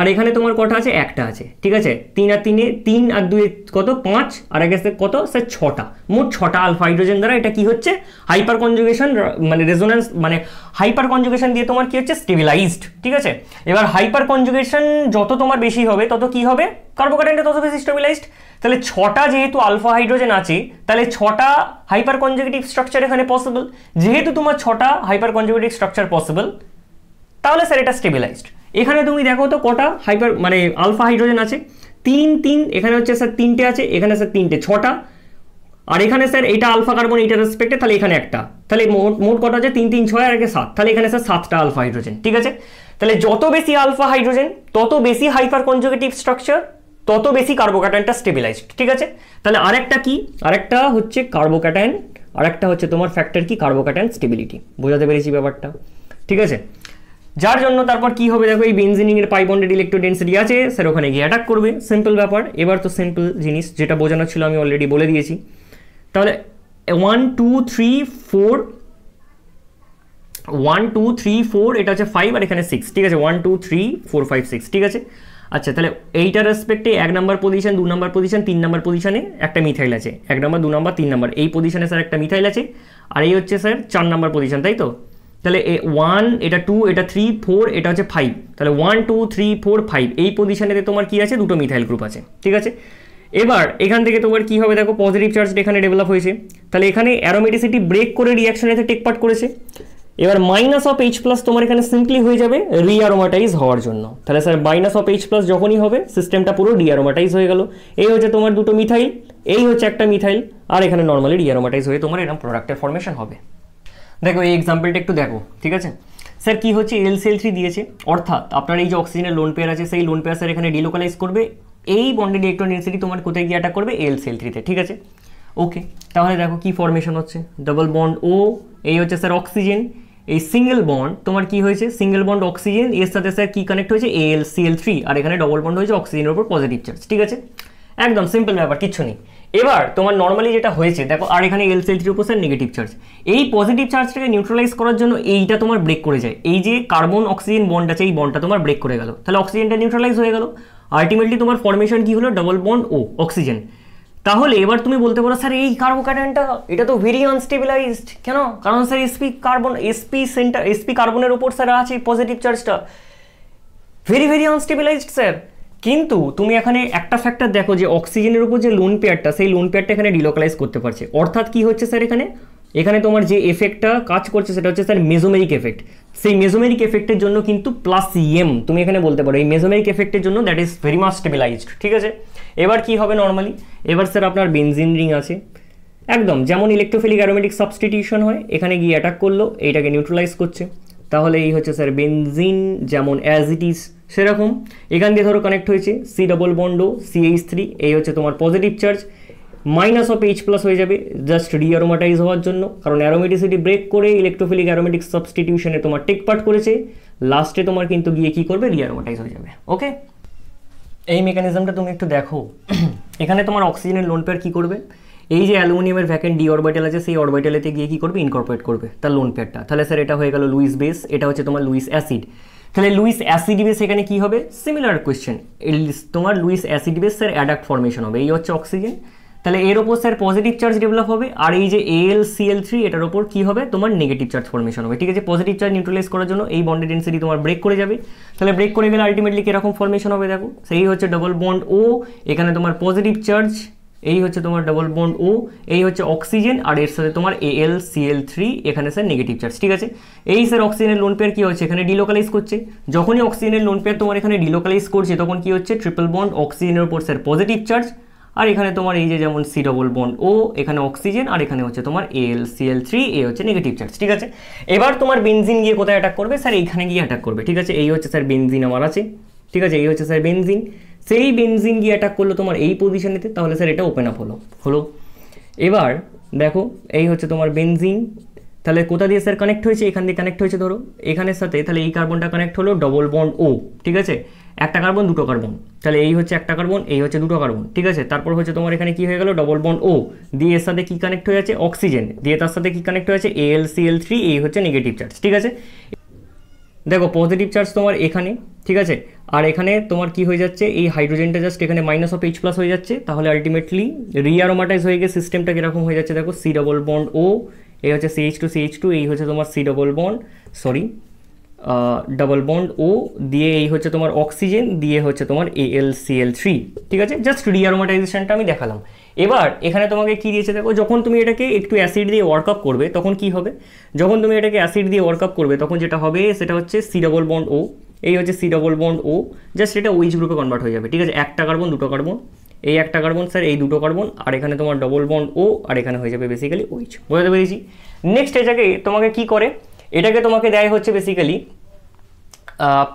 আর এখানে তোমার কটা আছে, একটা আছে, ঠিক আছে। 3 আর 2 কত, 5, আর আগে কত স্যার 6টা, মোট 6টা আলফা হাইড্রোজেন দ্বারা এটা কি হচ্ছে, হাইপার কনজুগেশন মানে রেজোন্যান্স মানে হাইপার কনজুগেশন দিয়ে তোমার কি হচ্ছে, স্টেবিলাইজড, ঠিক আছে। এবার হাইপার কনজুগেশন যত তোমার বেশি হবে তত কি হবে, কার্বোক্যাটায়নটা তত বেশি স্টেবিলাইজড। তাহলে 6টা যেহেতু আলফা হাইড্রোজেন আছে, তাহলে 6টা হাইপার কনজুগেটিভ স্ট্রাকচার এখানে পসিবল, যেহেতু তোমার 6টা হাইপার কনজুগেটিভ স্ট্রাকচার পসিবল, তাহলে স্যার এটা স্টেবিলাইজড। এখানে তুমি দেখো তো কটা হাইপার মানে আলফা হাইড্রোজেন আছে, 3 এখানে হচ্ছে স্যার 3টে আছে, এখানে স্যার 3টে, 6টা, আর এখানে স্যার এটা আলফা কার্বন এইটার রেসপেক্টে, তাহলে এখানে একটা, তাহলে মোট কটা আছে, 3 3 6 আর আগে 7, তাহলে এখানে স্যার 7টা আলফা হাইড্রোজেন, ঠিক আছে। তাহলে যত বেশি আলফা হাইড্রোজেন তত বেশি হাইপার কনজুগেটিভ স্ট্রাকচার, তত বেশি কার্বোক্যাটায়নটা স্টেবিলাইজড, ঠিক আছে। তাহলে আরেকটা কি, আরেকটা হচ্ছে কার্বোক্যাটায়ন, আরেকটা হচ্ছে তোমার ফ্যাক্টর কি, কার্বোক্যাটায়ন স্টেবিলিটি, বোঝাতে পেরেছি ব্যাপারটা, ঠিক আছে। যার জন্য তারপর কি হবে, দেখো এই বেনজিন এর পাই বন্ডেড ইলেকট্রন ডেনসিটি আছে, স্যার ওখানে গিয়ে অ্যাটাক করবে, সিম্পল ব্যাপার। এবার তো সিম্পল জিনিস যেটা বোঝানো ছিল আমি অলরেডি বলে দিয়েছি। তাহলে 1 2 3 4 1 2 3 4 এটা হচ্ছে 5 আর এখানে 6, ঠিক আছে, 1 2 3 4 5 6, ঠিক আছে। আচ্ছা, তাহলে এইটার রেসপেক্টে 1 number position, 2 number position, 3 number পজিশনে একটা মিথাইল আছে। 1 নাম্বার, 2 নাম্বার, 3 নাম্বার এই পজিশনে স্যার একটা মিথাইল আছে, আর এই হচ্ছে স্যার 4 নাম্বার পজিশন, তাই তো? তাহলে 1, এটা 2, এটা 3, 4, এটা হচ্ছে 5। তাহলে 1, 2, 3, 4, 5 এই পজিশনেতে তোমার কি আছে? দুটো মিথাইল গ্রুপ আছে, ঠিক আছে? এবার এখান থেকে তোমার কি হবে দেখো, পজিটিভ চার্জটা এখানে ডেভেলপ হয়েছে, তাহলে এখানে অ্যারোমেটিসিটি ব্রেক করে রিঅ্যাকশনেতে টেক পার্ট করেছে। এবার মাইনাস অফ H প্লাস তোমার এখানে সিম্পলি হয়ে যাবে রিঅ্যারোমাটাইজ হওয়ার জন্য। তাহলে sir minus of H plus যখনই হবে সিস্টেমটা পুরো রিঅ্যারোমাটাইজ হয়ে গেল। এই হচ্ছে তোমার দুটো মিথাইল, এই হচ্ছে একটা মিথাইল, আর এখানে নর্মালি রিঅ্যারোমাটাইজ হয়ে তোমার এরকম প্রোডাক্টের ফর্মেশন হবে। দেখো এই এক্সাম্পলটা একটু দেখো, ঠিক আছে? স্যার কি হচ্ছে, LCl3 দিয়েছে, অর্থাৎ আপনার এই যে অক্সিজেনের লোন পেয়ার আছে সেই লোন পেয়ার স্যার এখানে ডিলোকালাইজ করবে, এই বন্ডেড ইলেকট্রন ডেনসিটি তোমার কোথায় গিয়ে অ্যাটাক করবে? LCl3 তে, ঠিক আছে? ওকে, তাহলে দেখো কি ফর্মেশন হচ্ছে, ডাবল বন্ড ও, এই হচ্ছে স্যার অক্সিজেন, এই সিঙ্গেল বন্ড তোমার কি হয়েছে, সিঙ্গেল বন্ড অক্সিজেন, এর সাথে স্যার কি কানেক্ট হয়েছে? AlCl3, আর এখানে ডবল বন্ড হয়েছে অক্সিজেনের উপর পজিটিভ চার্জ, ঠিক আছে? একদম সিম্পল ব্যাপার, কিচ্ছু নেই। এবার তোমার নর্মালি যেটা হয়েছে দেখো, আর এখানে LCl3 উপর স্যার নেগেটিভ চার্জ, এই পজিটিভ চার্জটাকে নিউট্রালাইজ করার জন্য এইটা তোমার ব্রেক করে যায়, এই যে কার্বন অক্সিজেন বন্ড আছে এই বন্ডটা তোমার ব্রেক করে গেল, তাহলে অক্সিজেনটা নিউট্রালাইজ হয়ে গেল, আলটিমেটলি তোমার ফর্মেশন কি হলো? ডাবল বন্ড ও অক্সিজেন। তাহলে এবার তুমি বলতে পারো স্যার এই কার্বোক্যাটায়নটা এটা তো ভেরি আনস্টেবিলাইজড, কেন? কারণ স্যার sp কার্বনের উপর স্যার আছে পজিটিভ চার্জটা, ভেরি আনস্টেবিলাইজড স্যার। কিন্তু তুমি এখানে একটা ফ্যাক্টর দেখো যে অক্সিজেনের উপর যে লোন পেয়ারটা, সেই লোন পেয়ারটা এখানে ডিলোকালাইজ করতে পারছে, অর্থাৎ কি হচ্ছে স্যার এখানে তোমার যে এফেক্টটা কাজ করছে সেটা হচ্ছে স্যার মেজোমেরিক এফেক্ট। সেই মেজোমেরিক এফেক্টের জন্য কিন্তু প্লাস এম তুমি এখানে বলতে পারো, এই মেজোমেরিক এফেক্টের জন্য that is very much stabilised, ঠিক আছে? এবার কি হবে নর্মালি, এবার স্যার আপনার বেনজিন রিং আছে, একদম যেমন ইলেকট্রোফিলিক অ্যারোমেটিক সাবস্টিটিউশন হয়, এখানে গিয়ে অ্যাটাক করলো, এইটাকে নিউট্রালাইজ করছে, তাহলে এই হচ্ছে স্যার বেনজিন যেমন অ্যাজ ইট ইজ সেরকম। এখান দিয়ে ধরো কানেক্ট হয়েছে সি ডবল বন্ড ও CH3, এই হচ্ছে তোমার positive charge, minus of H plus হয়ে যাবে জাস্ট রিঅ্যারোমাটাইজ হওয়ার জন্য, কারণ অ্যারোমেটিসিটি ব্রেক করে ইলেকট্রোফিলিক অ্যারোমেটিক সাবস্টিটিউশনে তোমার টেক পার্ট করেছে, লাস্টে তোমার কিন্তু গিয়ে কি করবে? রিঅ্যারোমাটাইজ হয়ে যাবে। ওকে, এই মেকানিজমটা তুমি একটু দেখো। এখানে তোমার অক্সিজেনের লোন পেয়ার কি করবে? এই যে অ্যালুমিনিয়ামের ভ্যাকেন্ট ডি অরবিটাল আছে সেই অরবিটালেতে গিয়ে কি করবে? ইনকর্পোরেট করবে তার লোন পেয়ারটা। তাহলে স্যার এটা হয়ে গেল লুইস বেস, এটা হচ্ছে তোমার লুইস অ্যাসিড। তাহলে লুইস অ্যাসিড বেস এখানে কি হবে? সিমিলার কোয়েশ্চেন, তোমার Lewis acid base sir adduct formation হবে, এই হচ্ছে অক্সিজেন, তাহলে এর ওপর স্যার পজিটিভ চার্জ ডেভেলপ হবে, আর এই যে AlCl3 এটার ওপর কি হবে? তোমার নেগেটিভ চার্জ ফর্মেশন হবে, ঠিক আছে? পজিটিভ চার্জ নিউট্রালাইজ করার জন্য এই বন্ডেড ডেনসিটি তোমার ব্রেক করে যাবে, তাহলে ব্রেক করে গেলে আলটিমেটলি কিরকম ফর্মেশন হবে দেখো, সেই হচ্ছে ডাবল বন্ড ও, এখানে তোমার পজিটিভ চার্জ, এই হচ্ছে তোমার ডাবল বন্ড ও, এই হচ্ছে অক্সিজেন, আর এর সাথে তোমার AlCl3, এখানে স্যার নেগেটিভ চার্জ, ঠিক আছে? এই স্যার অক্সিজেনের লোন পেয়ার কি হচ্ছে? এখানে ডিলোকালাইজ করছে, যখনই অক্সিজেনের লোন পেয়ার তোমার এখানে ডিলোকালাইজ করছে তখন কি হচ্ছে? ট্রিপল বন্ড অক্সিজেনের উপর স্যার পজিটিভ চার্জ, আর এখানে তোমার এই যে যেমন সি ডবল বন্ড ও, এখানে অক্সিজেন, আর এখানে হচ্ছে তোমার AlCl3, এ হচ্ছে নেগেটিভ চার্জ, ঠিক আছে? এবার তোমার বেনজিন গিয়ে কোথায় অ্যাটাক করবে? স্যার এইখানে গিয়ে অ্যাটাক করবে, ঠিক আছে? এই হচ্ছে স্যার বেনজিন আমার আছে, ঠিক আছে? এই হচ্ছে স্যার বেনজিন, সেই বেনজিন গিয়ে অ্যাটাক করলো তোমার এই পজিশনেতে, তাহলে স্যার এটা ওপেন আপ হলো। এবার দেখো এই হচ্ছে তোমার বেনজিন, তাহলে কোথা দিয়ে স্যার কানেক্ট হয়েছে? এখান দিয়ে কানেক্ট হয়েছে ধরো এখানের সাথে, তাহলে এই কার্বনটা কানেক্ট হলো ডবল বন্ড ও, ঠিক আছে? একটা কার্বন দুটো কার্বন, তাহলে এই হচ্ছে একটা কার্বন, এই হচ্ছে দুটো কার্বন, ঠিক আছে? তারপর হচ্ছে তোমার এখানে কি হয়ে গেল? ডবল বন্ড ও দিয়ে এর সাথে কি কানেক্ট হয়ে আছে? অক্সিজেন, দিয়ে তার সাথে কি কানেক্ট হয়ে আছে? AlCl3, এই হচ্ছে নেগেটিভ চার্জ, ঠিক আছে? দেখো পজিটিভ চার্জ তোমার এখানে, ঠিক আছে? আর এখানে তোমার কি হয়ে যাচ্ছে? এই হাইড্রোজেনটা জাস্ট এখানে মাইনাস অফ H প্লাস হয়ে যাচ্ছে, তাহলে আলটিমেটলি রিঅ্যারোমাটাইজ হয়ে গিয়ে সিস্টেমটা কীরকম হয়ে যাচ্ছে দেখো, সি ডবল বন্ড ও, এই হচ্ছে CH2, এই হচ্ছে তোমার C double bond, double bond ও, দিয়ে এই হচ্ছে তোমার অক্সিজেন, দিয়ে হচ্ছে তোমার AlCl3, ঠিক আছে? জাস্ট রিঅ্যারোমাটাইজেশনটা আমি দেখালাম। এবার এখানে তোমাকে কি দিয়েছে দেখো, যখন তুমি এটাকে একটু অ্যাসিড দিয়ে ওয়ার্কআপ করবে তখন কি হবে? যখন তুমি এটাকে অ্যাসিড দিয়ে ওয়ার্কআপ করবে তখন যেটা হবে সেটা হচ্ছে সি ডবল বন্ড ও, এই হচ্ছে সি ডবল বন্ড ও, জাস্ট এটা OH গ্রুপে কনভার্ট হয়ে যাবে, ঠিক আছে? একটা কার্বন দুটো কার্বন, এই একটা কার্বন স্যার এই দুটো কার্বন, আর এখানে তোমার ডবল বন্ড ও, আর এখানে হয়ে যাবে বেসিক্যালি OH, বুঝতে পেরেছি? নেক্সট এটাকে তোমাকে কি করে? এটাকে তোমাকে দেয় হচ্ছে বেসিক্যালি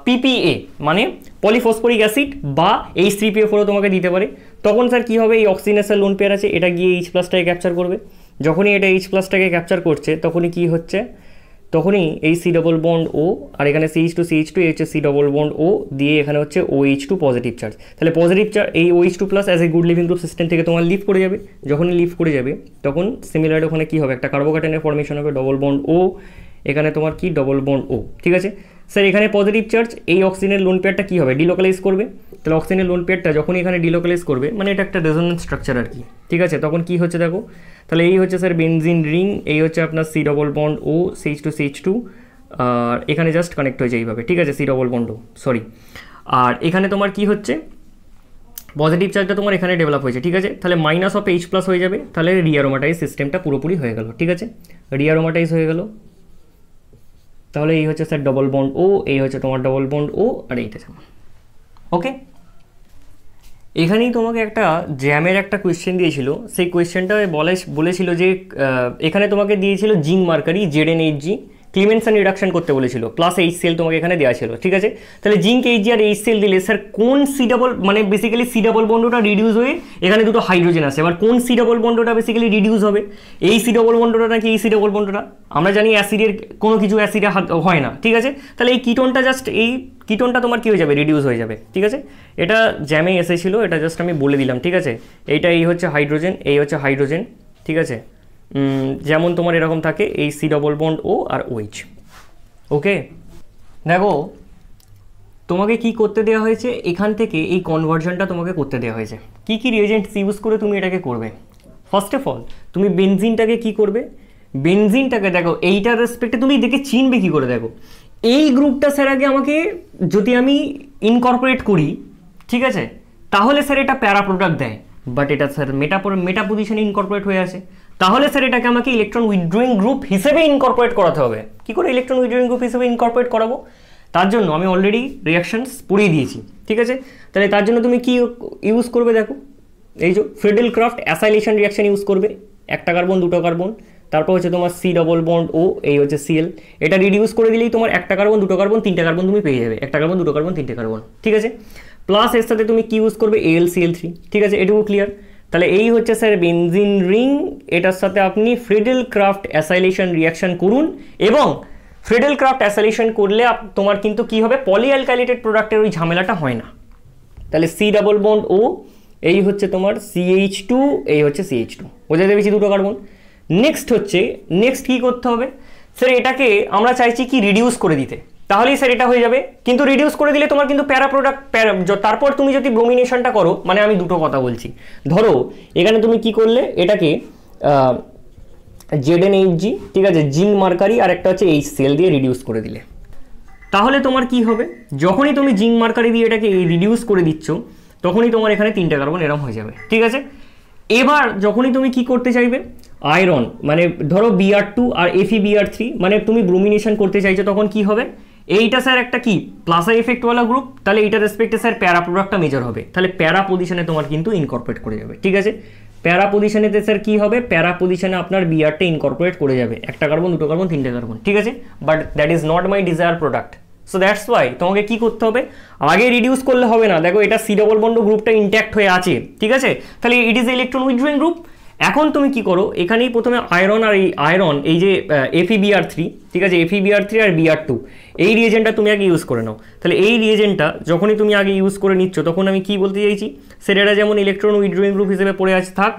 PPA মানে পলিফসফরিক অ্যাসিড, বা H3PO4ও তোমাকে দিতে পারে। তখন স্যার কী হবে? এই অক্সিজেনের স্যার লোন পেয়ার আছে, এটা গিয়ে H প্লাসটাকে ক্যাপচার করবে, যখনই এটা H প্লাসটাকে ক্যাপচার করছে তখনই কি হচ্ছে? তখনই এই সি ডবল বন্ড ও, আর এখানে CH2 এই হচ্ছে সি ডবল বন্ড ও, দিয়ে এখানে হচ্ছে OH2 পজিটিভ চার্জ, তাহলে পজিটিভ চার্জ এই OH2 plus as a good living group system থেকে তোমার লিভ করে যাবে, যখনই লিভ করে যাবে তখন সিমিলার ওখানে কী হবে? একটা কার্বোক্যাটায়নের ফর্মেশন হবে, ডবল বন্ড ও, এখানে তোমার কি ডবল বন্ড ও, ঠিক আছে? স্যার এখানে পজিটিভ চার্জ, এই অক্সিজেনের লোন পেয়ারটা কী হবে, ডিলোকালাইজ করবে। তাহলে অক্সিজেনের লোন পেয়ারটা যখন এখানে ডিলোকালাইজ করবে, মানে এটা একটা রেজোনেন্স স্ট্রাকচার আর কি, ঠিক আছে। তখন কি হচ্ছে দেখো, তাহলে এই হচ্ছে স্যার বেনজিন রিং, এই হচ্ছে আপনার সি ডবল বন্ড ও CH2CH2, আর এখানে জাস্ট কানেক্ট হয়েছে এইভাবে, ঠিক আছে, সি ডবল বন্ড ও, সরি। আর এখানে তোমার কি হচ্ছে, পজিটিভ চার্জটা তোমার এখানে ডেভেলপ হয়েছে, ঠিক আছে। তাহলে -H+ হয়ে যাবে, তাহলে রিঅ্যারোমাটাইজ সিস্টেমটা পুরোপুরি হয়ে গেল, ঠিক আছে, রিঅ্যারোমাটাইজ হয়ে গেল। তাহলে এই হচ্ছে স্যার ডবল বন্ড ও, এই হচ্ছে তোমার ডবল বন্ড ও, আর এইটা যেমন, ওকে। এখানেই তোমাকে একটা জ্যামের একটা কোয়েশ্চেন দিয়েছিল, সেই কোয়েশ্চেনটা বলেছিল যে এখানে তোমাকে দিয়েছিল zinc mercury ZnHg Clemmensen reduction করতে বলেছিল, প্লাস HCl তোমাকে এখানে দেওয়া ছিল, ঠিক আছে। তাহলে জিঙ্ক Hg আর HCl দিলে স্যার কোন সি ডাবল, মানে বেসিক্যালি সি ডাবল বন্ডটা রিডিউস হয়ে এখানে দুটো হাইড্রোজেন আছে, এবার কোন সি ডাবল বন্ডটা বেসিক্যালি রিডিউস হবে, এই সি ডাবল বন্ডটা নাকি এই সি ডাবল বন্ডটা। আমরা জানি অ্যাসিডের কোনো কিছু অ্যাসিডে হয় না, ঠিক আছে। তাহলে এই কিটোনটা জাস্ট, এই কিটোনটা তোমার কী হয়ে যাবে, রিডিউস হয়ে যাবে, ঠিক আছে। এটা জ্যামে এসেছিলো, এটা জাস্ট আমি বলে দিলাম, ঠিক আছে। এইটা এই হচ্ছে হাইড্রোজেন, এই হচ্ছে হাইড্রোজেন, ঠিক আছে। যেমন তোমার এরকম থাকে এই সি ডবল বন্ড ও আর OH, ওকে। দেখো তোমাকে কি করতে দেওয়া হয়েছে, এখান থেকে এই কনভার্জনটা তোমাকে করতে দেওয়া হয়েছে, কি কি রিয়েজেন্টস ইউজ করে তুমি এটাকে করবে। ফার্স্ট অফ অল তুমি বেনজিনটাকে কি করবে, বেনজিনটাকে দেখো এইটার রেসপেক্টে তুমি দেখে চিনবে কি করে, দেখো এই গ্রুপটা স্যার আগে আমাকে যদি আমি ইনকর্পোরেট করি, ঠিক আছে, তাহলে স্যার এটা প্যারা প্রোডাক্ট দেয়, বাট এটা স্যার মেটা পজিশনে ইনকর্পোরেট হয়ে আছে, তাহলে স্যার এটাকে আমাকে ইলেকট্রন উইথড্রয়িং গ্রুপ হিসেবে ইনকর্পোরেট করাতে হবে। কি করে ইলেকট্রন উইথড্রয়িং গ্রুপ হিসেবে ইনকর্পোরেট করাবো, তার জন্য আমি অলরেডি রিঅ্যাকশনস পড়িয়ে দিয়েছি, ঠিক আছে। তাহলে তার জন্য তুমি কি ইউজ করবে, দেখো এই যে Friedel craft acylation reaction use করবে, একটা কার্বন দুটো কার্বন, তারপর হচ্ছে তোমার সি ডবল বন্ড ও, এই হচ্ছে Cl, এটা রিডিউস করে দিলেই তোমার একটা কার্বন দুটো কার্বন তিনটে কার্বন তুমি পেয়ে যাবে, একটা কার্বন দুটো কার্বন তিনটে কার্বন, ঠিক আছে। প্লাস এর সাথে তুমি কি ইউজ করবে, AlCl3, ঠিক আছে, এটুকু ক্লিয়ার। তাহলে এই হচ্ছে স্যার বেনজিন রিং, এটার সাথে আপনি ফ্রিডেল ক্রাফট অ্যাসাইলেশন রিঅ্যাকশন করুন, এবং ফ্রিডেল ক্রাফট অ্যাসাইলেশন করলে তোমার কিন্তু কি হবে, পলিঅ্যালকাইলেটেড প্রোডাক্টের ওই ঝামেলাটা হয় না। তাহলে সি ডাবল বন্ড ও, এই হচ্ছে তোমার CH2, এই হচ্ছে CH2, বোঝাতে পেরেছি দুটো কার্বন। নেক্সট কি করতে হবে স্যার, এটাকে আমরা চাইছি কি রিডিউস করে দিতে, তাহলেই স্যার এটা হয়ে যাবে, কিন্তু রিডিউস করে দিলে তোমার কিন্তু প্যারা প্রোডাক্ট, তারপর তুমি যদি ব্রোমিনেশনটা করো, মানে আমি দুটো কথা বলছি, ধরো এখানে তুমি কি করলে, এটাকে ZnHg, ঠিক আছে, জিঙ্ক মার্কারি আর একটা হচ্ছে HCl দিয়ে রিডিউস করে দিলে, তাহলে তোমার কি হবে, যখনই তুমি জিঙ্ক মার্কারি দিয়ে এটাকে রিডিউস করে দিচ্ছ, তখনই তোমার এখানে তিনটে কার্বন এরম হয়ে যাবে, ঠিক আছে। এবার যখনই তুমি কি করতে চাইবে, আয়রন মানে ধরো Br2 আর FeBr3, মানে তুমি ব্রোমিনেশন করতে চাইছো, তখন কি হবে, এইটা স্যার একটা কি প্লাস এফেক্টওয়ালা গ্রুপ, তাহলে এইটার রেসপেক্টে স্যার প্যারা প্রোডাক্টটা মেজর হবে, তাহলে প্যারা পজিশনে তোমার কিন্তু ইনকর্পোরেট করে যাবে, ঠিক আছে। প্যারা পজিশনেতে স্যার কি হবে, প্যারা পজিশনে আপনার Br টা ইনকর্পোরেট করে যাবে, একটা কার্বন দুটো কার্বন তিনটে কার্বন, ঠিক আছে, but that is not my desire product. So that's Y তোমাকে কি করতে হবে, আগে রিডিউস করলে হবে না, দেখো এটা সি ডবল বন্ড গ্রুপটা ইনট্যাক্ট হয়ে আছে, ঠিক আছে, তাহলে it is electron withdrawing group. এখন তুমি কি করো, এখানেই প্রথমে আয়রন আর এই আয়রন, এই যে FeBr3, ঠিক আছে, FeBr3 আর Br2, এই রিয়েজেন্টটা তুমি আগে ইউজ করে নাও। তাহলে এই রিয়েজেন্টটা যখনই তুমি আগে ইউজ করে নিচ্ছ, তখন আমি কি বলতে চাইছি, সেটা যেমন ইলেকট্রন উইথড্রয়িং গ্রুপ হিসেবে পড়ে আছে থাক,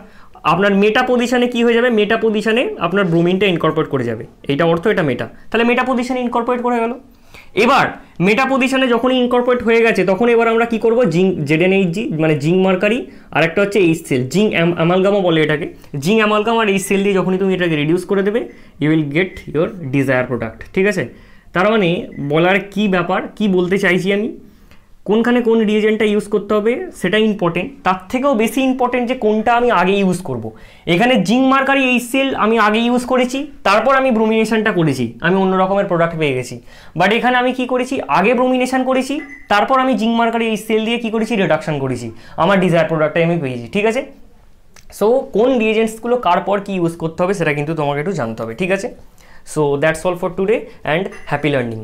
আপনার মেটা পজিশনে কি হয়ে যাবে, মেটা পজিশনে আপনার ব্রোমিনটা ইনকর্পোরেট করে যাবে, এইটা অর্থ এটা মেটা, তাহলে মেটা পজিশনে ইনকর্পোরেট করে গেল। এবার মেটা পজিশনে যখনই ইনকর্পোরেট হয়ে গেছে, তখন এবার আমরা কি করব, জিঙ্ক ZnHg মানে জিঙ্ক মার্কারি, আর একটা হচ্ছে HCl, জিঙ্ক অ্যামালগামও বলে এটাকে, জিঙ্ক অ্যামালগাম আর HCl দিয়ে যখনই তুমি এটাকে রিডিউস করে দেবে, you will get your desire product, ঠিক আছে। তার মানে বলার কি ব্যাপার, কি বলতে চাইছি আমি, কোনখানে কোন রিয়েজেন্টটা ইউজ করতে হবে সেটা ইম্পর্টেন্ট, তার থেকেও বেশি ইম্পর্টেন্ট যে কোনটা আমি আগে ইউজ করব। এখানে জিঙ্ক মার্কারি HCl আমি আগে ইউজ করেছি, তারপর আমি ব্রোমিনেশনটা করেছি, আমি অন্য রকমের প্রোডাক্ট পেয়ে গেছি, বাট এখানে আমি কি করেছি, আগে ব্রোমিনেশন করেছি, তারপর আমি জিঙ্ক মার্কারি HCl দিয়ে কি করেছি, রিডাকশন করেছি, আমার ডিজায়ার প্রোডাক্টটা আমি পেয়েছি, ঠিক আছে। সো কোন রিয়েজেন্টসগুলো কার পর কি ইউজ করতে হবে সেটা কিন্তু তোমাকে একটু জানতে হবে, ঠিক আছে। So that's all for today and happy learning.